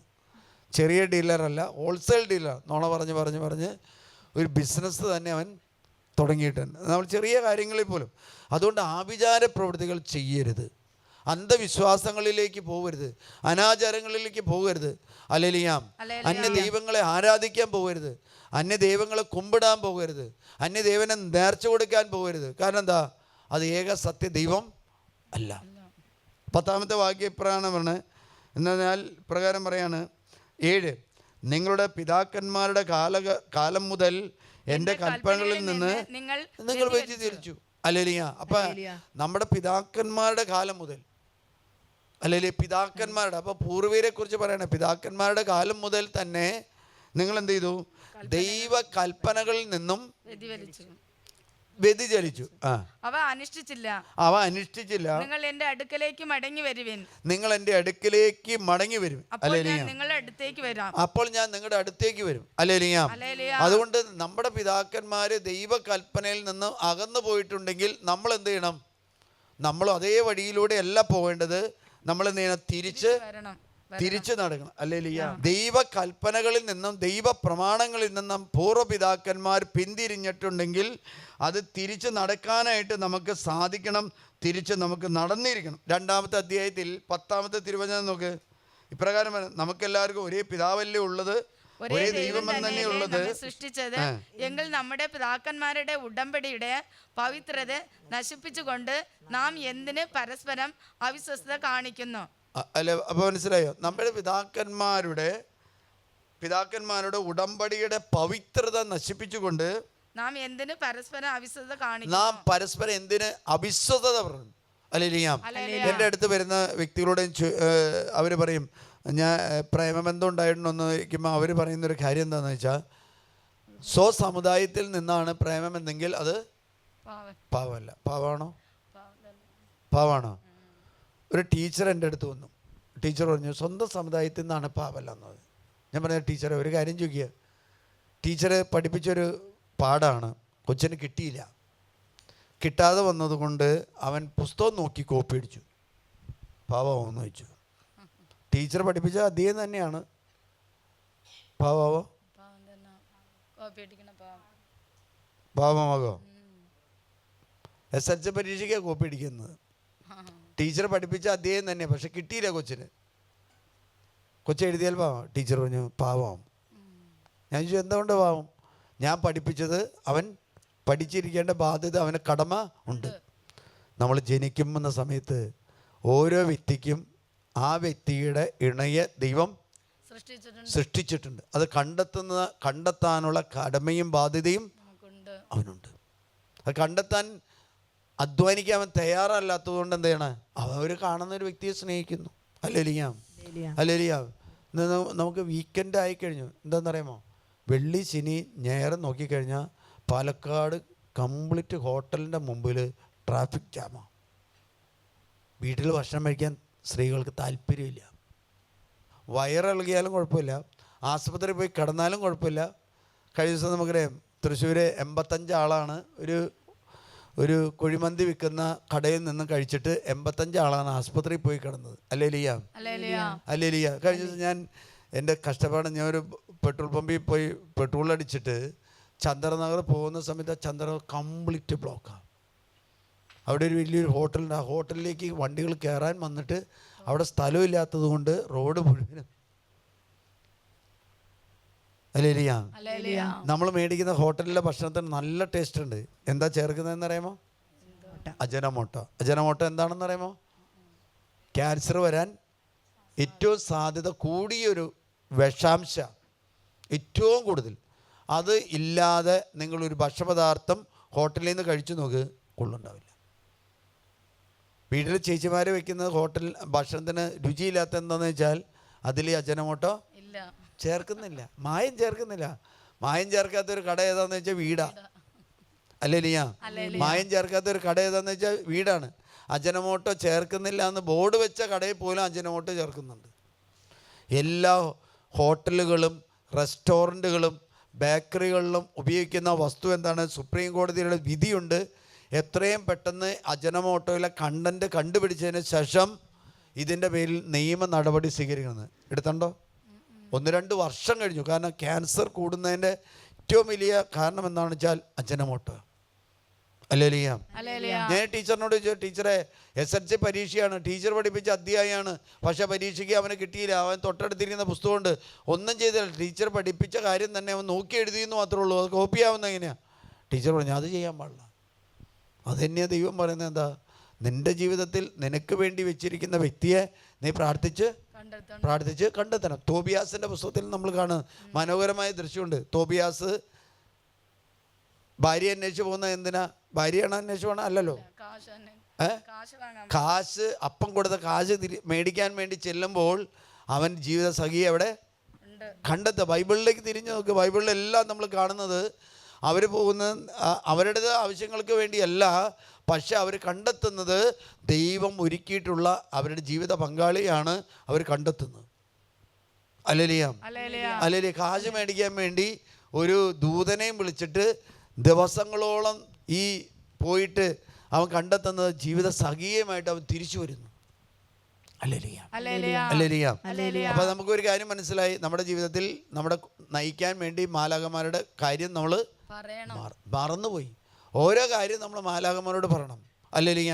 ചെറിയ ഡീലറല്ല, ഹോൾസെയിൽ ഡീലർ. നുണ പറഞ്ഞ് പറഞ്ഞ് പറഞ്ഞ് ഒരു ബിസിനസ് തന്നെ അവൻ തുടങ്ങിയിട്ടുണ്ട്, നമ്മൾ ചെറിയ കാര്യങ്ങളിൽ പോലും. അതുകൊണ്ട് ആഭിചാര പ്രവൃത്തികൾ ചെയ്യരുത്, അന്ധവിശ്വാസങ്ങളിലേക്ക് പോകരുത്, അനാചാരങ്ങളിലേക്ക് പോകരുത്. അല്ലേലിയാം. അന്യ ദൈവങ്ങളെ ആരാധിക്കാൻ പോകരുത്, അന്യ ദൈവങ്ങളെ കുമ്പിടാൻ പോകരുത്, അന്യ ദൈവനെ നേർച്ച കൊടുക്കാൻ പോകരുത്. കാരണം എന്താ? അത് ഏക സത്യ ദൈവം അല്ല. 10ാമത്തെ വാക്യം ഇപ്രകാരം പറഞ്ഞ് എന്നാൽ പ്രകാരം പറയാണ് 7, നിങ്ങളുടെ പിതാക്കന്മാരുടെ കാലം മുതൽ എൻ്റെ കൽപ്പനകളിൽ നിന്ന് നിങ്ങൾ വ്യതിചലിച്ചു. അല്ലേലിയ. അപ്പം നമ്മുടെ പിതാക്കന്മാരുടെ കാലം മുതൽ, അല്ലെങ്കിൽ പിതാക്കന്മാരുടെ, അപ്പോൾ പൂർവീരെ കുറിച്ച് പറയണേ, പിതാക്കന്മാരുടെ കാലം മുതൽ തന്നെ നിങ്ങൾ എന്ത് ചെയ്തു? ദൈവ കൽപ്പനകളിൽ നിന്നും വ്യതിചലിച്ചു. അവ അനുഷ്ഠിച്ചില്ല. നിങ്ങൾ എൻ്റെ അടുക്കലേക്ക് മടങ്ങി വരുവിൻ. നിങ്ങൾ എൻ്റെ അടുക്കലേക്ക് മടങ്ങി വരും. അപ്പോൾ ഞാൻ നിങ്ങളുടെ അടുത്തേക്ക് വരും. അല്ലേലിയാ. അതുകൊണ്ട് നമ്മുടെ പിതാക്കന്മാര് ദൈവ കൽപ്പനയിൽ നിന്ന് അകന്നു പോയിട്ടുണ്ടെങ്കിൽ നമ്മൾ എന്ത് ചെയ്യണം? നമ്മൾ അതേ വഴിയിലൂടെ അല്ല പോകേണ്ടത്. നമ്മൾ എന്ത് ചെയ്യണം? തിരിച്ച് നടക്കണം. അല്ലേലിയ. ദൈവ കൽപ്പനകളിൽ നിന്നും ദൈവ പ്രമാണങ്ങളിൽ നിന്നും പൂർവ്വപിതാക്കന്മാർ പിന്തിരിഞ്ഞിട്ടുണ്ടെങ്കിൽ അത് തിരിച്ച് നടക്കാനായിട്ട് നമുക്ക് സാധിക്കണം, തിരിച്ച് നമുക്ക് നടന്നിരിക്കണം. 2-ാമത്തെ അധ്യായത്തിൽ 10ാമത്തെ തിരുവചനം നോക്ക്. ഇപ്രകാരം നമുക്കെല്ലാവർക്കും ഒരേ പിതാവല്ലേ ഉള്ളത്, ഒരേ ദൈവം തന്നെ ഉള്ളത്, സൃഷ്ടിച്ചത് എങ്കിൽ നമ്മുടെ പിതാക്കന്മാരുടെ ഉടമ്പടിയുടെ പവിത്രത നശിപ്പിച്ചുകൊണ്ട് നാം എന്തിന് പരസ്പരം അവിശ്വസ്തത കാണിക്കുന്നു? അല്ലെ? അപ്പോൾ മനസ്സിലായോ? നമ്മുടെ പിതാക്കന്മാരുടെ ഉടമ്പടിയുടെ പവിത്രത നശിപ്പിച്ചുകൊണ്ട് നാം എന്തിന് പരസ്പരം അവിശ്വസ്തത കാണിക്കുന്നു? നാം പരസ്പരം എന്തിന് അവിശ്വസ്തത പറഞ്ഞു? അല്ലേലിയാം. എൻ്റെ അടുത്ത് വരുന്ന വ്യക്തികളോട് അവർ പറയും, ഞാൻ പ്രേമബന്ധം ഉണ്ടായിട്ടുണ്ടെന്ന് ചോദിക്കുമ്പോൾ അവർ പറയുന്നൊരു കാര്യം എന്താണെന്ന് വെച്ചാൽ, സ്വസമുദായത്തിൽ നിന്നാണ് പ്രേമമെന്നെങ്കിൽ അത് പാവമല്ല. പാവാണോ? ഒരു ടീച്ചർ എൻ്റെ അടുത്ത് വന്നു. ടീച്ചർ പറഞ്ഞു, സ്വന്തം സമുദായത്തിൽ നിന്നാണ് പാവമല്ല എന്നത്. ഞാൻ പറഞ്ഞ, ടീച്ചറെ ഒരു കാര്യം ചോദിക്കുക, ടീച്ചർ പഠിപ്പിച്ചൊരു പാഠമാണ്, കൊച്ചിന് കിട്ടിയില്ല. കിട്ടാതെ വന്നതുകൊണ്ട് അവൻ പുസ്തകം നോക്കി കോപ്പി അടിച്ചു. പാവമാവെന്ന് ചോദിച്ചു. ടീച്ചർ പഠിപ്പിച്ച അദ്ദേഹം തന്നെയാണ്. പാവമാകോ? SLC പരീക്ഷയ്ക്കാണ് കോപ്പി അടിക്കുന്നത്. ടീച്ചർ പഠിപ്പിച്ച അദ്ദേഹം തന്നെ, പക്ഷെ കിട്ടിയില്ല കൊച്ചിന്. കൊച്ചെഴുതിയാൽ പാവം. ടീച്ചർ പറഞ്ഞു പാവം. ഞാൻ ചോദിച്ചു, എന്തുകൊണ്ട് പാവം? ഞാൻ പഠിപ്പിച്ചത് അവൻ പഠിച്ചിരിക്കേണ്ട ബാധ്യത, അവന് കടമ ഉണ്ട്. നമ്മൾ ജനിക്കുമെന്ന സമയത്ത് ഓരോ വ്യക്തിക്കും ആ വ്യക്തിയുടെ ഇണയെ ദൈവം സൃഷ്ടിച്ചിട്ടുണ്ട്. അത് കണ്ടെത്താനുള്ള കടമയും ബാധ്യതയും അവനുണ്ട്. അത് കണ്ടെത്താൻ അധ്വാനിക്കാൻ അവൻ തയ്യാറല്ലാത്തതുകൊണ്ട് എന്ത് ചെയ്യണം? അവർ കാണുന്ന ഒരു വ്യക്തിയെ സ്നേഹിക്കുന്നു. അല്ലേലിയാം. നമുക്ക് വീക്കെൻഡ് ആയിക്കഴിഞ്ഞു, എന്താണെന്നറിയാമോ? വെള്ളി, ശനി, ഞായർ നോക്കിക്കഴിഞ്ഞാൽ പാലക്കാട് കംപ്ലീറ്റ് ഹോട്ടലിൻ്റെ മുമ്പിൽ ട്രാഫിക് ജാമാണ്. വീട്ടിൽ ഭക്ഷണം കഴിക്കാൻ സ്ത്രീകൾക്ക് താല്പര്യമില്ല. വയറിളകിയാലും കുഴപ്പമില്ല, ആശുപത്രി പോയി കിടന്നാലും കുഴപ്പമില്ല. കഴിഞ്ഞ ദിവസം നമുക്കറിയാം, തൃശ്ശൂർ 85 ആളാണ് ഒരു കുഴിമന്തി വിൽക്കുന്ന കടയിൽ നിന്ന് കഴിച്ചിട്ട് 85 ആളാണ് ആശുപത്രിയിൽ പോയി കിടന്നത്. അല്ലേലിയ. കഴിഞ്ഞ ദിവസം ഞാൻ എൻ്റെ കഷ്ടപ്പാട്, ഞാൻ ഒരു പെട്രോൾ പമ്പിൽ പോയി പെട്രോൾ അടിച്ചിട്ട് ചന്ദ്രനഗർ പോകുന്ന സമയത്ത് ആ ചന്ദ്രനഗർ കംപ്ലീറ്റ് ബ്ലോക്കാണ്. അവിടെ ഒരു വലിയൊരു ഹോട്ടലുണ്ട്. ആ ഹോട്ടലിലേക്ക് വണ്ടികൾ കയറാൻ വന്നിട്ട് അവിടെ സ്ഥലമില്ലാത്തത് കൊണ്ട് റോഡ് മുഴുവനും. അല്ലേലിയ. നമ്മൾ മേടിക്കുന്ന ഹോട്ടലിലെ ഭക്ഷണത്തിന് നല്ല ടേസ്റ്റ് ഉണ്ട്. എന്താ ചേർക്കുന്നതെന്ന് അറിയാമോ? അജനമോട്ടോ എന്താണെന്ന് അറിയാമോ? ക്യാൻസർ വരാൻ ഏറ്റവും സാധ്യത കൂടിയൊരു വിഷാംശ, ഏറ്റവും കൂടുതൽ. അത് ഇല്ലാതെ നിങ്ങളൊരു ഭക്ഷണപദാർത്ഥം ഹോട്ടലിൽ നിന്ന് കഴിച്ചു നോക്ക്, കൊള്ളുണ്ടാവില്ല. വീട്ടിൽ ചേച്ചിമാർ വെക്കുന്ന ഹോട്ടൽ ഭക്ഷണത്തിന് രുചിയില്ലാത്ത എന്താണെന്ന് വെച്ചാൽ അതിൽ അജനമോട്ടോ ചേർക്കുന്നില്ല, മായം ചേർക്കുന്നില്ല. മായം ചേർക്കാത്തൊരു കട ഏതാണെന്ന് വെച്ചാൽ വീടാ. അല്ലേലിയാ. മായം ചേർക്കാത്ത ഒരു കട ഏതാന്ന് വെച്ചാൽ വീടാണ്. അജനമോട്ടോ ചേർക്കുന്നില്ല എന്ന് ബോർഡ് വെച്ച കടയിൽ പോലും അജനമോട്ടോ ചേർക്കുന്നുണ്ട്. എല്ലാ ഹോട്ടലുകളും റെസ്റ്റോറൻറ്റുകളും ബേക്കറികളിലും ഉപയോഗിക്കുന്ന വസ്തു എന്താണ്? സുപ്രീം കോടതിയുടെ വിധിയുണ്ട്, എത്രയും പെട്ടെന്ന് അജനമോട്ടോയിലെ കണ്ടൻറ്റ് കണ്ടുപിടിച്ചതിന് ശേഷം ഇതിൻ്റെ പേരിൽ നിയമ നടപടി സ്വീകരിക്കുന്നത്. എടുത്തുണ്ടോ? 1-2 വർഷം കഴിഞ്ഞു. കാരണം ക്യാൻസർ കൂടുന്നതിൻ്റെ ഏറ്റവും വലിയ കാരണം എന്താണെന്ന് വെച്ചാൽ അജനമോട്ടോ. അല്ലേലിയാ. ഞാൻ ടീച്ചറിനോട് ചോദിച്ചു, ടീച്ചറെ SSLC പരീക്ഷയാണ്, ടീച്ചർ പഠിപ്പിച്ച അധ്യായമാണ്, പക്ഷേ പരീക്ഷയ്ക്ക് അവന് കിട്ടിയില്ല. അവൻ തൊട്ടടുത്തിരിക്കുന്ന പുസ്തകമുണ്ട്, ഒന്നും ചെയ്തില്ല. ടീച്ചർ പഠിപ്പിച്ച കാര്യം തന്നെ അവൻ നോക്കി എഴുതിയെന്ന് മാത്രമേ ഉള്ളൂ, അത് കോപ്പി ആവുന്ന എങ്ങനെയാണ്? ടീച്ചർ പറഞ്ഞു അത് ചെയ്യാൻ പാടില്ല. അതെന്നെയാണ് ദൈവം പറയുന്നത്. എന്താ? നിൻ്റെ ജീവിതത്തിൽ നിനക്ക് വേണ്ടി വെച്ചിരിക്കുന്ന വ്യക്തിയെ നീ പ്രാർത്ഥിച്ച് കണ്ടെത്തണം. തോബിയാസിൻ്റെ പുസ്തകത്തിൽ നമ്മൾ കാണുന്ന മനോഹരമായ ദൃശ്യമുണ്ട്. തോബിയാസ് ഭാര്യ അന്വേഷിച്ച് പോകുന്നത് എന്തിനാ? ഭാര്യയാണ് അന്വേഷിച്ച് പോകണം? അല്ലല്ലോ. കാശ്, അപ്പം കൊടുത്ത കാശ് മേടിക്കാൻ വേണ്ടി ചെല്ലുമ്പോൾ അവൻ ജീവിത സഖിയെ അവിടെ കണ്ടെത്തുക. ബൈബിളിലേക്ക് തിരിഞ്ഞു നോക്ക്. ബൈബിളിലെല്ലാം നമ്മൾ കാണുന്നത് അവർ പോകുന്ന അവരുടെ ആവശ്യങ്ങൾക്ക് വേണ്ടിയല്ല, പക്ഷെ അവർ കണ്ടെത്തുന്നത് ദൈവം ഒരുക്കിയിട്ടുള്ള അവരുടെ ജീവിത പങ്കാളിയാണ് അവർ കണ്ടെത്തുന്നത്. അല്ലേലിയ. കാശ് മേടിക്കാൻ വേണ്ടി ഒരു ദൂതനെയും വിളിച്ചിട്ട് ദിവസങ്ങളോളം ഈ പോയിട്ട് അവൻ കണ്ടെത്തുന്നത് ജീവിത സഖിയുമായിട്ട് അവൻ തിരിച്ചു വരുന്നു. അല്ലേലിയ. അപ്പൊ നമുക്കൊരു കാര്യം മനസ്സിലായി, നമ്മുടെ ജീവിതത്തിൽ നമ്മുടെ നയിക്കാൻ വേണ്ടി മാലാഖമാരുടെ കാര്യം നമ്മൾ മറന്നുപോയി. ഓരോ കാര്യം നമ്മൾ മാലാഖമാരോട് പറയണം. അല്ലേലിയ.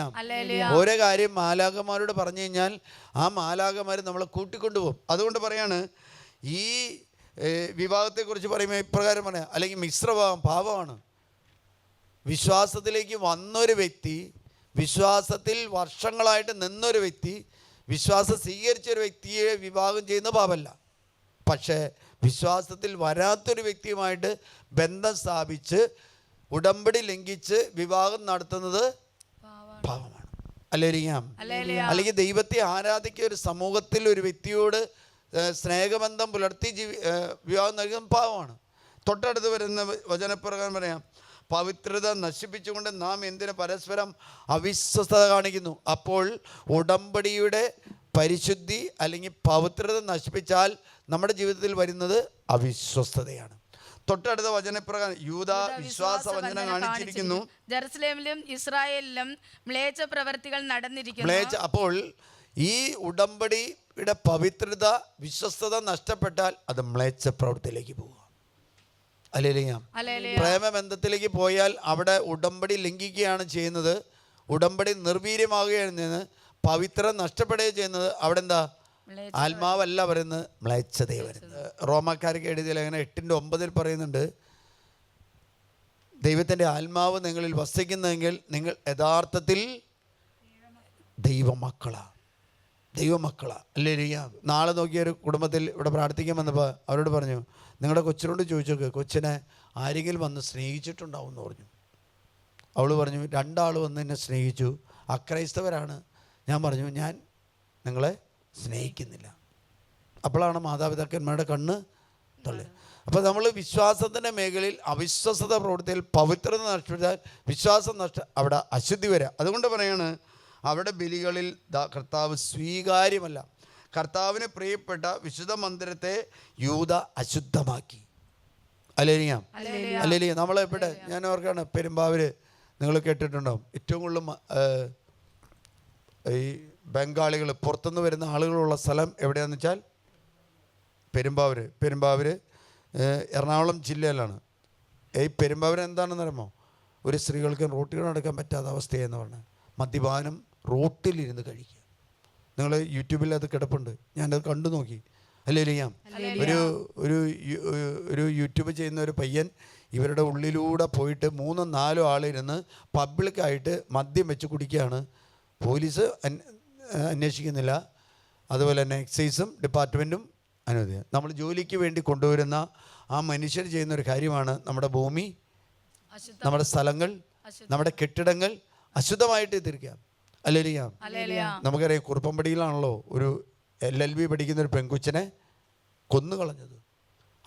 ഓരോ കാര്യം മാലാഖമാരോട് പറഞ്ഞു കഴിഞ്ഞാൽ ആ മാലാഖമാർ നമ്മളെ കൂട്ടിക്കൊണ്ടുപോകും. അതുകൊണ്ട് പറയാണ്, ഈ വിവാഹത്തെക്കുറിച്ച് പറയുമ്പോൾ ഇപ്രകാരം പറയാം, അല്ലെങ്കിൽ മിശ്രഭാവം പാപമാണ്. വിശ്വാസത്തിലേക്ക് വന്നൊരു വ്യക്തി, വിശ്വാസത്തിൽ വർഷങ്ങളായിട്ട് നിന്നൊരു വ്യക്തി, വിശ്വാസം സ്വീകരിച്ചൊരു വ്യക്തിയെ വിവാഹം ചെയ്യുന്ന പാപമല്ല. പക്ഷേ വിശ്വാസത്തിൽ വരാത്തൊരു വ്യക്തിയുമായിട്ട് ബന്ധം സ്ഥാപിച്ച് ഉടമ്പടി ലംഘിച്ച് വിവാഹം നടത്തുന്നത് പാപമാണ്. അല്ലെങ്കിൽ ദൈവത്തെ ആരാധിക്കുക ഒരു സമൂഹത്തിൽ ഒരു വ്യക്തിയോട് സ്നേഹബന്ധം പുലർത്തി വിവാഹം നൽകുന്ന പാപമാണ്. തൊട്ടടുത്ത് വരുന്ന വചനപ്രകാരം പറയാം, പവിത്രത നശിപ്പിച്ചുകൊണ്ട് നാം എന്തിന് പരസ്പരം അവിശ്വസ്തത കാണിക്കുന്നു? അപ്പോൾ ഉടമ്പടിയുടെ പരിശുദ്ധി അല്ലെങ്കിൽ പവിത്രത നശിപ്പിച്ചാൽ നമ്മുടെ ജീവിതത്തിൽ വരുന്നത് അവിശ്വസ്തതയാണ്. തൊട്ടടുത്ത വചനപ്രകാരം യൂദ വിശ്വാസ വഞ്ചന കാണിച്ചിരിക്കുന്നു, ജെറുസലേമിലും ഇസ്രായേലിലും മ്ലേച്ഛ പ്രവർത്തികൾ നടന്നിരിക്കുന്നു. അപ്പോൾ ഈ ഉടമ്പടിയുടെ പവിത്രത വിശ്വസ്തത നഷ്ടപ്പെട്ടാൽ അത് മ്ലേച്ഛ പ്രവൃത്തിയിലേക്ക് പോകുക. അല്ലേലിയ. പ്രേമബന്ധത്തിലേക്ക് പോയാൽ അവിടെ ഉടമ്പടി ലംഘിക്കുകയാണ് ചെയ്യുന്നത്, ഉടമ്പടി നിർവീര്യമാവുകയാണ് ചെയ്യുന്നത്, പവിത്രത നഷ്ടപ്പെടുകയാണ് ചെയ്യുന്നത്. അവിടെ എന്താ? ആത്മാവല്ല വരുന്നത്, മ്ലേച്ഛതയെ വരുന്നത്. റോമാക്കാർക്ക് എഴുതിയ ലേഖനം 8:9 പറയുന്നുണ്ട്, ദൈവത്തിൻ്റെ ആത്മാവ് നിങ്ങളിൽ വസിക്കുന്നെങ്കിൽ നിങ്ങൾ യഥാർത്ഥത്തിൽ ദൈവമക്കളാ. അല്ലേലിയ. നാളെ നോക്കിയ ഒരു കുടുംബത്തിൽ ഇവിടെ പ്രാർത്ഥിക്കാൻ വന്നപ്പോൾ അവരോട് പറഞ്ഞു, നിങ്ങളുടെ കൊച്ചിനോട് ചോദിച്ചു നോക്ക്, കൊച്ചിനെ ആരെങ്കിലും വന്ന് സ്നേഹിച്ചിട്ടുണ്ടാവും എന്ന് പറഞ്ഞു. അവൾ പറഞ്ഞു, 2 ആൾ വന്ന് എന്നെ സ്നേഹിച്ചു, അക്രൈസ്തവരാണ്. ഞാൻ പറഞ്ഞു, ഞാൻ നിങ്ങളെ സ്നേഹിക്കുന്നില്ല. അപ്പോഴാണ് മാതാപിതാക്കന്മാരുടെ കണ്ണ് തള്ളി. അപ്പോൾ നമ്മൾ വിശ്വാസത്തിൻ്റെ മേഖലയിൽ അവിശ്വസത പ്രവൃത്തിയിൽ പവിത്രത നഷ്ടപ്പെട്ടാൽ വിശ്വാസം അവിടെ അശുദ്ധി വരാം. അതുകൊണ്ട് പറയാണ്, അവിടെ ബലികളിൽ കർത്താവ് സ്വീകാര്യമല്ല. കർത്താവിന് പ്രിയപ്പെട്ട വിശുദ്ധ മന്ദിരത്തെ യൂദ അശുദ്ധമാക്കി. അല്ലേലിയ. നമ്മളെവിടെ, ഞാൻ ഓർക്കാണ്, പെരുമ്പാവൂർ നിങ്ങൾ കേട്ടിട്ടുണ്ടാവും, ഏറ്റവും കൂടുതൽ ഈ ബംഗാളികൾ പുറത്തുനിന്ന് വരുന്ന ആളുകളുള്ള സ്ഥലം എവിടെയാണെന്ന് വെച്ചാൽ പെരുമ്പാവൂർ എറണാകുളം ജില്ലയിലാണ്. ഈ പെരുമ്പാവൂർ എന്താണെന്ന് അറിയുമോ? ഒരു സ്ത്രീകൾക്ക് റോട്ടിൽ നടക്കാൻ പറ്റാത്ത അവസ്ഥയെന്ന് പറഞ്ഞാൽ മദ്യപാനം റോട്ടിലിരുന്ന് കഴിക്കുക. നിങ്ങൾ യൂട്യൂബിൽ അത് കിടപ്പുണ്ട്, ഞാനത് കണ്ടു നോക്കി. അല്ലേലിയാം. ഒരു യൂട്യൂബ് ചെയ്യുന്ന ഒരു പയ്യൻ ഇവരുടെ ഉള്ളിലൂടെ പോയിട്ട് 3-4 ആളിരുന്ന് പബ്ലിക്കായിട്ട് മദ്യം വെച്ച് കുടിക്കുകയാണ്. പോലീസ് അന്വേഷിക്കുന്നില്ല, അതുപോലെ തന്നെ എക്സൈസും ഡിപ്പാർട്ട്മെൻറ്റും അനുമതി. നമ്മൾ ജോലിക്ക് വേണ്ടി കൊണ്ടുവരുന്ന ആ മനുഷ്യർ ചെയ്യുന്ന ഒരു കാര്യമാണ് നമ്മുടെ ഭൂമി, നമ്മുടെ സ്ഥലങ്ങൾ, നമ്മുടെ കെട്ടിടങ്ങൾ അശുദ്ധമായിട്ട് തീർക്കുക. അല്ലേലിയാം. നമുക്കറിയാം, കുറുപ്പമ്പടിയിലാണല്ലോ ഒരു LLB പഠിക്കുന്ന ഒരു പെൺകൊച്ചിനെ കൊന്നു കളഞ്ഞത്.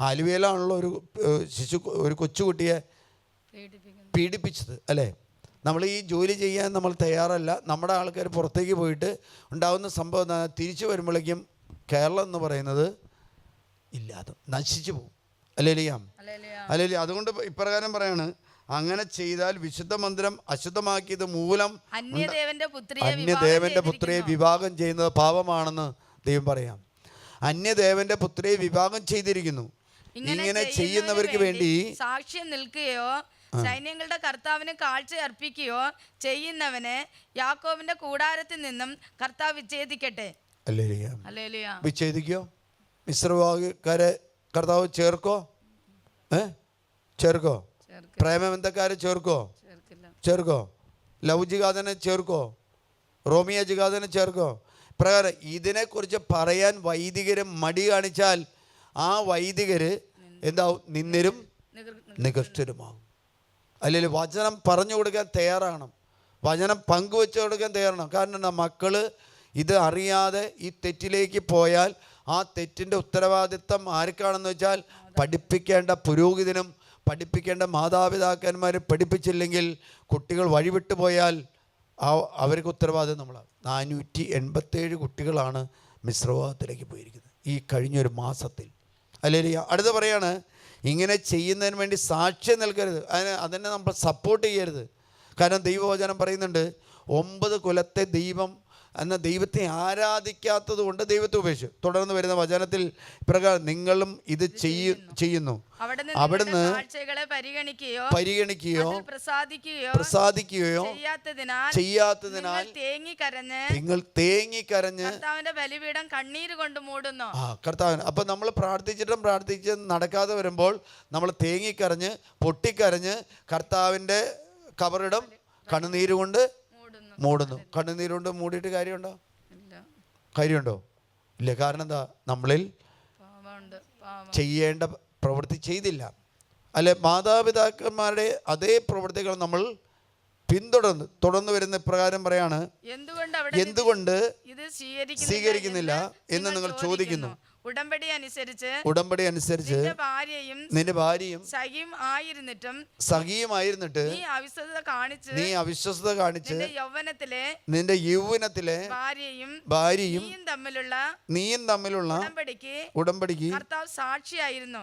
ആലുവയിലാണല്ലോ ഒരു കൊച്ചുകുട്ടിയെ പീഡിപ്പിച്ചത് അല്ലേ? നമ്മൾ ഈ ജോലി ചെയ്യാൻ നമ്മൾ തയ്യാറല്ല. നമ്മുടെ ആൾക്കാർ പുറത്തേക്ക് പോയിട്ട് ഉണ്ടാകുന്ന സംഭവം തിരിച്ചു വരുമ്പോഴേക്കും കേരളം എന്ന് പറയുന്നത് ഇല്ലാതെ നശിച്ചു പോകും. അല്ലേലിയാം, അല്ലേലിയ. അതുകൊണ്ട് ഇപ്രകാരം പറയാണ്, അങ്ങനെ ചെയ്താൽ വിശുദ്ധ മന്ദിരം അശുദ്ധമാക്കിയത് മൂലം അന്യദേവന്റെ പുത്രിയെ വിവാഹം ചെയ്യുന്നത് പാപമാണെന്ന് ദൈവം പറയാം. അന്യദേവന്റെ പുത്രിയെ വിവാഹം ചെയ്തിരിക്കുന്നു. ഇങ്ങനെ ചെയ്യുന്നവർക്ക് വേണ്ടി സാക്ഷ്യം നിൽക്കുകയോ സൈന്യങ്ങളുടെ കർത്താവിന് കാഴ്ച അർപ്പിക്കുകയോ ചെയ്യുന്നവനെ യാക്കോബിന്റെ കൂടാരത്തിൽ നിന്നും കർത്താവ് വിച്ഛേദിക്കട്ടെ. വിച്ഛേദിക്കോ? മിശ്രവാഹിക്കാരെ കർത്താവ് ചേർക്കോ? ചേർക്കോ? പ്രേമബന്ധക്കാരെ ചേർക്കോ? ലവ് ജിഹാദിനെ ചേർക്കോ? റോമിയോ ജിഹാദിനെ ചേർക്കോ? പ്രകാരം ഇതിനെക്കുറിച്ച് പറയാൻ വൈദികര് മടി കാണിച്ചാൽ ആ വൈദികര് എന്താവും? നിന്ദരും നികൃഷ്ടരുമാകും. അല്ലെങ്കിൽ വചനം പറഞ്ഞു കൊടുക്കാൻ തയ്യാറാണ്, വചനം പങ്കുവെച്ചു കൊടുക്കാൻ തയ്യാറാണ്. കാരണം മക്കള് ഇത് അറിയാതെ ഈ തെറ്റിലേക്ക് പോയാൽ ആ തെറ്റിൻ്റെ ഉത്തരവാദിത്തം ആർക്കാണെന്ന് വെച്ചാൽ പഠിപ്പിക്കേണ്ട പുരോഹിതനും പഠിപ്പിക്കേണ്ട മാതാപിതാക്കന്മാരും പഠിപ്പിച്ചില്ലെങ്കിൽ കുട്ടികൾ വഴിവിട്ടു പോയാൽ അവർക്ക് ഉത്തരവാദിത്തം നമ്മളാണ്. 487 കുട്ടികളാണ് മിശ്രവാഹത്തിലേക്ക് പോയിരിക്കുന്നത് ഈ കഴിഞ്ഞൊരു മാസത്തിൽ. അല്ലെങ്കിൽ അടുത്ത പറയാണ്, ഇങ്ങനെ ചെയ്യുന്നതിന് വേണ്ടി സാക്ഷ്യം നൽകരുത്, അതിനെ നമ്മൾ സപ്പോർട്ട് ചെയ്യരുത്. കാരണം ദൈവവചനം പറയുന്നുണ്ട്, 9 കുലത്തെ ദൈവം എന്ന ദൈവത്തെ ആരാധിക്കാത്തത് കൊണ്ട് ദൈവത്തെ ഉപേക്ഷിച്ചു. തുടർന്ന് വരുന്ന വചനത്തിൽ പ്രകാരം നിങ്ങളും ഇത് ചെയ്യുന്നു. അവിടുന്ന് പരിഗണിക്കുകയോ പ്രസാദിക്കുകയോ ചെയ്യാത്തതിനാൽ നിങ്ങൾ തേങ്ങിക്കരഞ്ഞ് ബലിപീഠം കണ്ണീര് കൊണ്ട് മൂടുന്നു. കർത്താവിന് അപ്പൊ നമ്മൾ പ്രാർത്ഥിച്ചിട്ടും നടക്കാതെ വരുമ്പോൾ നമ്മൾ തേങ്ങിക്കരഞ്ഞ് പൊട്ടിക്കരഞ്ഞ് കർത്താവിൻ്റെ കബറിടം കണ്ണുനീര് കൊണ്ട് മൂടുന്നു. കണ്ണുനീരുകൊണ്ട് മൂടിയിട്ട് കാര്യമുണ്ടോ? ഇല്ല. കാരണം എന്താ? നമ്മളിൽ ചെയ്യേണ്ട പ്രവൃത്തി ചെയ്തില്ല. അല്ലെ? മാതാപിതാക്കന്മാരുടെ അതേ പ്രവൃത്തികൾ നമ്മൾ തുടർന്ന് വരുന്ന പ്രകാരം പറയാണ്, എന്തുകൊണ്ട് ഇത് സ്വീകരിക്കുന്നില്ല എന്ന് നിങ്ങൾ ചോദിക്കുന്നു. ഉടമ്പടി അനുസരിച്ച് നിന്റെ ഭാര്യയും സഖിയുമായിരുന്നിട്ട് നീ അവിശ്വസ്തത കാണിച്ച് നിന്റെ യൗവനത്തിലെ ഭാര്യയും നീയും തമ്മിലുള്ള ഉടമ്പടിക്ക് കർത്താവ് സാക്ഷിയായിരുന്നു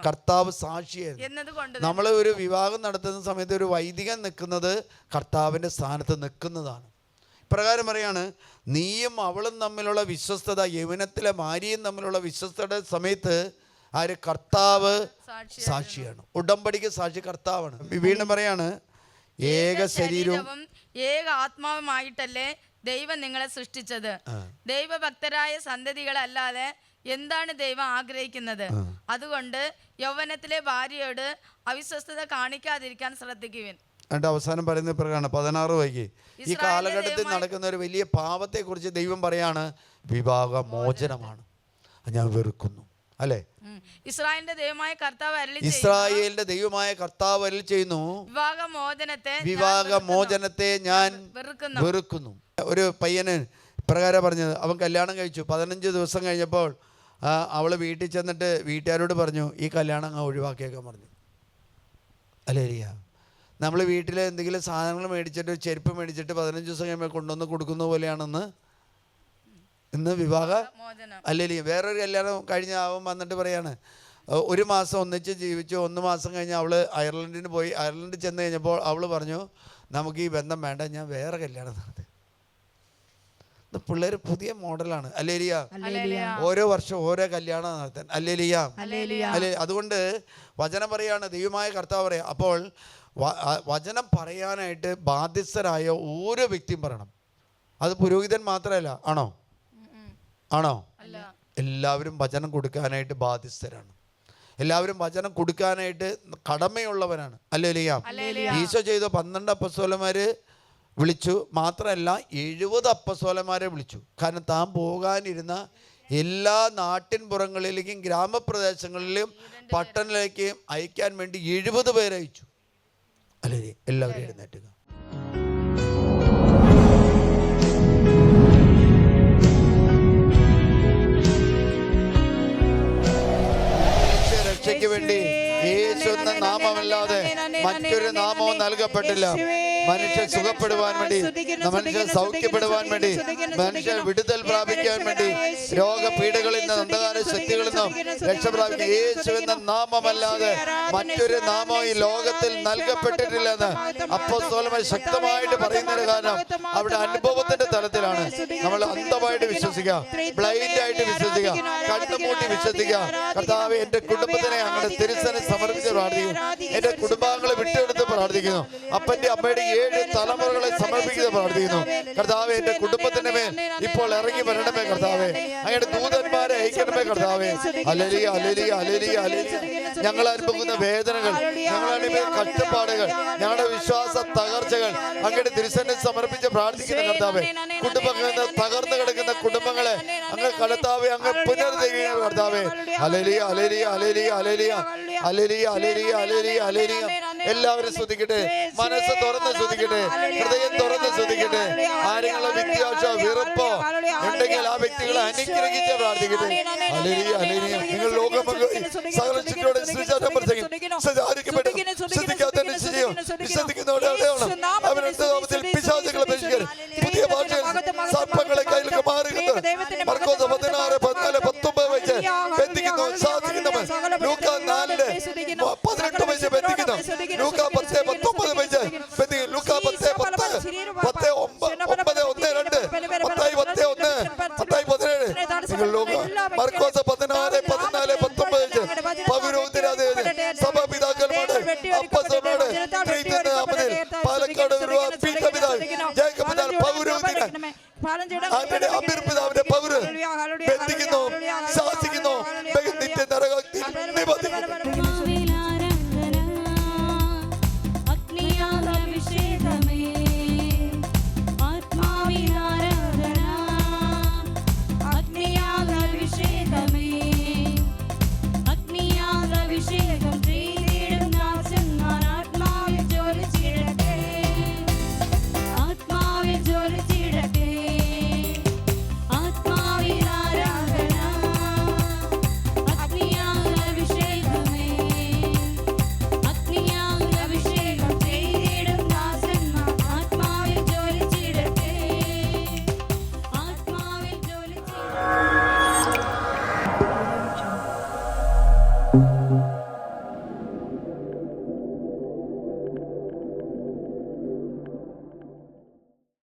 എന്നതുകൊണ്ട് നമ്മൾ ഒരു വിവാഹം നടത്തുന്ന സമയത്ത് ഒരു വൈദികൻ നിൽക്കുന്നത് കർത്താവിന്റെ സ്ഥാനത്ത് നിൽക്കുന്നതാണ്. പ്രകാരം പറയാണ്, നീയും അവളും തമ്മിലുള്ള വിശ്വസ്തത, യൗവനത്തിലെ ഭാര്യയും തമ്മിലുള്ള വിശ്വസ്തയുടെ സമയത്ത് ആര്? കർത്താവ് സാക്ഷിയാണ്. ഉടമ്പടിക്ക് സാക്ഷി കർത്താവാണ്. വീണ്ടും പറയാണ്, ഏക ശരീരവും ഏക ആത്മാവുമായിട്ടല്ലേ ദൈവം നിങ്ങളെ സൃഷ്ടിച്ചത്. ദൈവഭക്തരായ സന്തതികളല്ലാതെ എന്താണ് ദൈവം ആഗ്രഹിക്കുന്നത്? അതുകൊണ്ട് യൗവനത്തിലെ ഭാര്യയോട് അവിശ്വസ്തത കാണിക്കാതിരിക്കാൻ ശ്രദ്ധിക്കുവിൻ. എന്നിട്ട് അവസാനം പറയുന്ന പ്രകാരം 16 വൈകി ഈ കാലഘട്ടത്തിൽ നടക്കുന്ന ഒരു വലിയ പാപത്തെക്കുറിച്ച് ദൈവം പറയാണ്, വിവാഹമോചനമാണ്. ഞാൻ വെറുക്കുന്നു. അല്ലേ? ഇസ്രായേലിന്റെ ദൈവമായ കർത്താവ് അരുളി ചെയ്യുന്നു, വിവാഹമോചനത്തെ ഞാൻ വെറുക്കുന്നു. ഒരു പയ്യന് പ്രകാരം പറഞ്ഞത്, അവൻ കല്യാണം കഴിച്ചു. 15 ദിവസം കഴിഞ്ഞപ്പോൾ അവള് വീട്ടിൽ ചെന്നിട്ട് വീട്ടുകാരോട് പറഞ്ഞു, ഈ കല്യാണം അങ്ങ് ഒഴിവാക്കിയേക്കാൻ പറഞ്ഞു. അല്ലേ? നമ്മൾ വീട്ടിൽ എന്തെങ്കിലും സാധനങ്ങൾ മേടിച്ചിട്ട് ചെരുപ്പ് മേടിച്ചിട്ട് 15 ദിവസം കഴിയുമ്പോൾ കൊണ്ടുവന്ന് കൊടുക്കുന്ന പോലെയാണെന്ന് ഇന്ന് വിവാഹ അല്ലേ? വേറൊരു കല്യാണം കഴിഞ്ഞ അവൻ വന്നിട്ട് പറയാണ്, 1 മാസം ഒന്നിച്ച് ജീവിച്ചു. 1 മാസം കഴിഞ്ഞ് അവള് അയർലൻഡിന് പോയി. അയർലൻഡിൽ ചെന്ന് കഴിഞ്ഞപ്പോൾ അവള് പറഞ്ഞു, നമുക്ക് ഈ ബന്ധം വേണ്ട, ഞാൻ വേറെ കല്യാണം നടത്തി. പിള്ളേർ പുതിയ മോഡലാണ്. അല്ലേലിയ? ഓരോ വർഷം ഓരോ കല്യാണം നടത്താൻ. അല്ലേലിയ? അല്ലേ? അതുകൊണ്ട് വചനം പറയാണ്, ദൈവമായ കർത്താവ് പറയാം. അപ്പോൾ വചനം പറയാനായിട്ട് ബാധ്യസ്ഥരായ ഓരോ വ്യക്തിയും പറയണം. അത് പുരോഹിതൻ മാത്രമല്ല. ആണോ? എല്ലാവരും വചനം കൊടുക്കാനായിട്ട് ബാധ്യസ്ഥരാണ്. എല്ലാവരും വചനം കൊടുക്കാനായിട്ട് കടമയുള്ളവരാണ്. അല്ലേലിയ? ഈശോ ചെയ്ത 12 അപ്പസ്തോലന്മാര് വിളിച്ചു. മാത്രമല്ല 70 അപ്പസ്തോലന്മാരെ വിളിച്ചു. കാരണം താൻ പോകാനിരുന്ന എല്ലാ നാട്ടിൻപുറങ്ങളിലേക്കും ഗ്രാമപ്രദേശങ്ങളിലും പട്ടണത്തിലേക്കും അയക്കാൻ വേണ്ടി 70 പേരെ അയച്ചു. അല്ലേ? എല്ലാവരും എഴുന്നേറ്റുക. രക്ഷയ്ക്ക് വേണ്ടി യേശു എന്ന നാമമല്ലാതെ മറ്റൊരു നാമവും നൽകപ്പെട്ടില്ല. മനുഷ്യൻ സുഖപ്പെടുവാൻ വേണ്ടി, മനുഷ്യൻ സൗഖ്യപ്പെടുവാൻ വേണ്ടി, മനുഷ്യൻ വിടുതൽ പ്രാപിക്കാൻ വേണ്ടി, രോഗപീഠകളിൽ നിന്ന്, അന്ധകാര ശക്തികളിൽ നിന്നും രക്ഷപ്രാപിക്കാൻ യേശു എന്ന നാമമല്ലാതെ മറ്റൊരു നാമം ഈ ലോകത്തിൽ നൽകപ്പെട്ടിട്ടില്ലെന്ന് അപ്പോസ്തലന്മാർ ശക്തമായിട്ട് പറയുന്നതിന് കാരണം അവിടെ അനുഭവത്തിന്റെ തലത്തിലാണ്. നമ്മൾ അന്ധമായിട്ട് വിശ്വസിക്കുക, ബ്ലൈൻഡ് ആയിട്ട് വിശ്വസിക്കുക, കണ്ണുമൂട്ടി വിശ്വസിക്കുക. കർത്താവേ, എന്റെ കുടുംബത്തിനെ അങ്ങയുടെ തിരുസനെ സമർപ്പിച്ച് പ്രാർത്ഥിക്കുന്നു. എന്റെ കുടുംബാംഗങ്ങളെ വിട്ടെടുത്ത് പ്രാർത്ഥിക്കുന്നു. അപ്പന്റെ അമ്മയുടെ 7 തലമുറകളെ സമർപ്പിച്ച് പ്രാർത്ഥിക്കുന്നു. കർത്താവേ, എന്റെ കുടുംബത്തിന്റെ മേൽ ഇപ്പോൾ ഇറങ്ങി വരണമേ കർത്താവേ. അങ്ങയുടെ ദൂതന്മാരെ അയക്കണമേ കർത്താവേ. Hallelujah, hallelujah, hallelujah, hallelujah. ഞങ്ങൾ അനുഭവിക്കുന്ന വേദനകൾ, ഞങ്ങൾ അനുഭവിക്കുന്ന കഷ്ടപ്പാടുകൾ, ഞങ്ങളുടെ വിശ്വാസ തകർച്ചകൾ അങ്ങയുടെ തിരുസനെ സമർപ്പിച്ച് പ്രാർത്ഥിക്കുന്ന കർത്താവേ. കുടുംബങ്ങളിൽ തകർന്നു കിടക്കുന്ന കുടുംബങ്ങളെ അങ്ങ് കർത്താവേ അങ്ങ് പുനരുദ്ധരിക്കുന്ന കർത്താവേ. Hallelujah, hallelujah, hallelujah, hallelujah, hallelujah, hallelujah, hallelujah, hallelujah. എല്ലാവരും സ്തുതിക്കട്ടെ, മനസ്സ് തുറന്ന് സ്തുതിക്കട്ടെ, ഹൃദയം തുറന്ന് സ്തുതിക്കട്ടെ. ആരെങ്കിലും വിദ്യാഭ്യാസ വെറുപ്പോ ഉണ്ടെങ്കിൽ ആ വ്യക്തികളെ അനുഗ്രഹിച്ച് പ്രാർത്ഥിക്കട്ടെ. Hallelujah, hallelujah. നിങ്ങൾ ലോകമെങ്ങും സകല ചുറ്റോടെ പിശാചുകളെ പരിഷ്കരിക്കും. പുതിയ ഭാഷയിൽ സർപ്പങ്ങളെ കയ്യിലേക്ക് മാറുന്നത് മർക്കോസ് 16:14-19 വെച്ച് ബന്ധിക്കുന്നു, ശാസിക്കുന്നവൻ. ലൂക്ക 4:18 വെച്ച് ബന്ധിക്കുന്നു. ലൂക്ക 10:19 വെച്ച് ബന്ധിക്കുന്നു. ലൂക്ക 10:9-1, മത്തായി 10:1, മത്തായി 17. നിങ്ങൾ ലോക മർക്കോസ് 16:14-19 വെച്ച് പൗരോഹിതരാതെ സഭാപിതാക്കന്മാരുടെ അപ്പസ്തലന്മാരുടെ പാലക്കാട് ജയകപിതാവ് പൗരോഹിതൻ അവരുടെ അമീർപിതാവിന്റെ പൗര് ബന്ധിക്കുന്നു, ശാസിക്കുന്നു, നിത്യ നരകത്തിൽ നിബന്ധിക്കുന്നു. Thank you.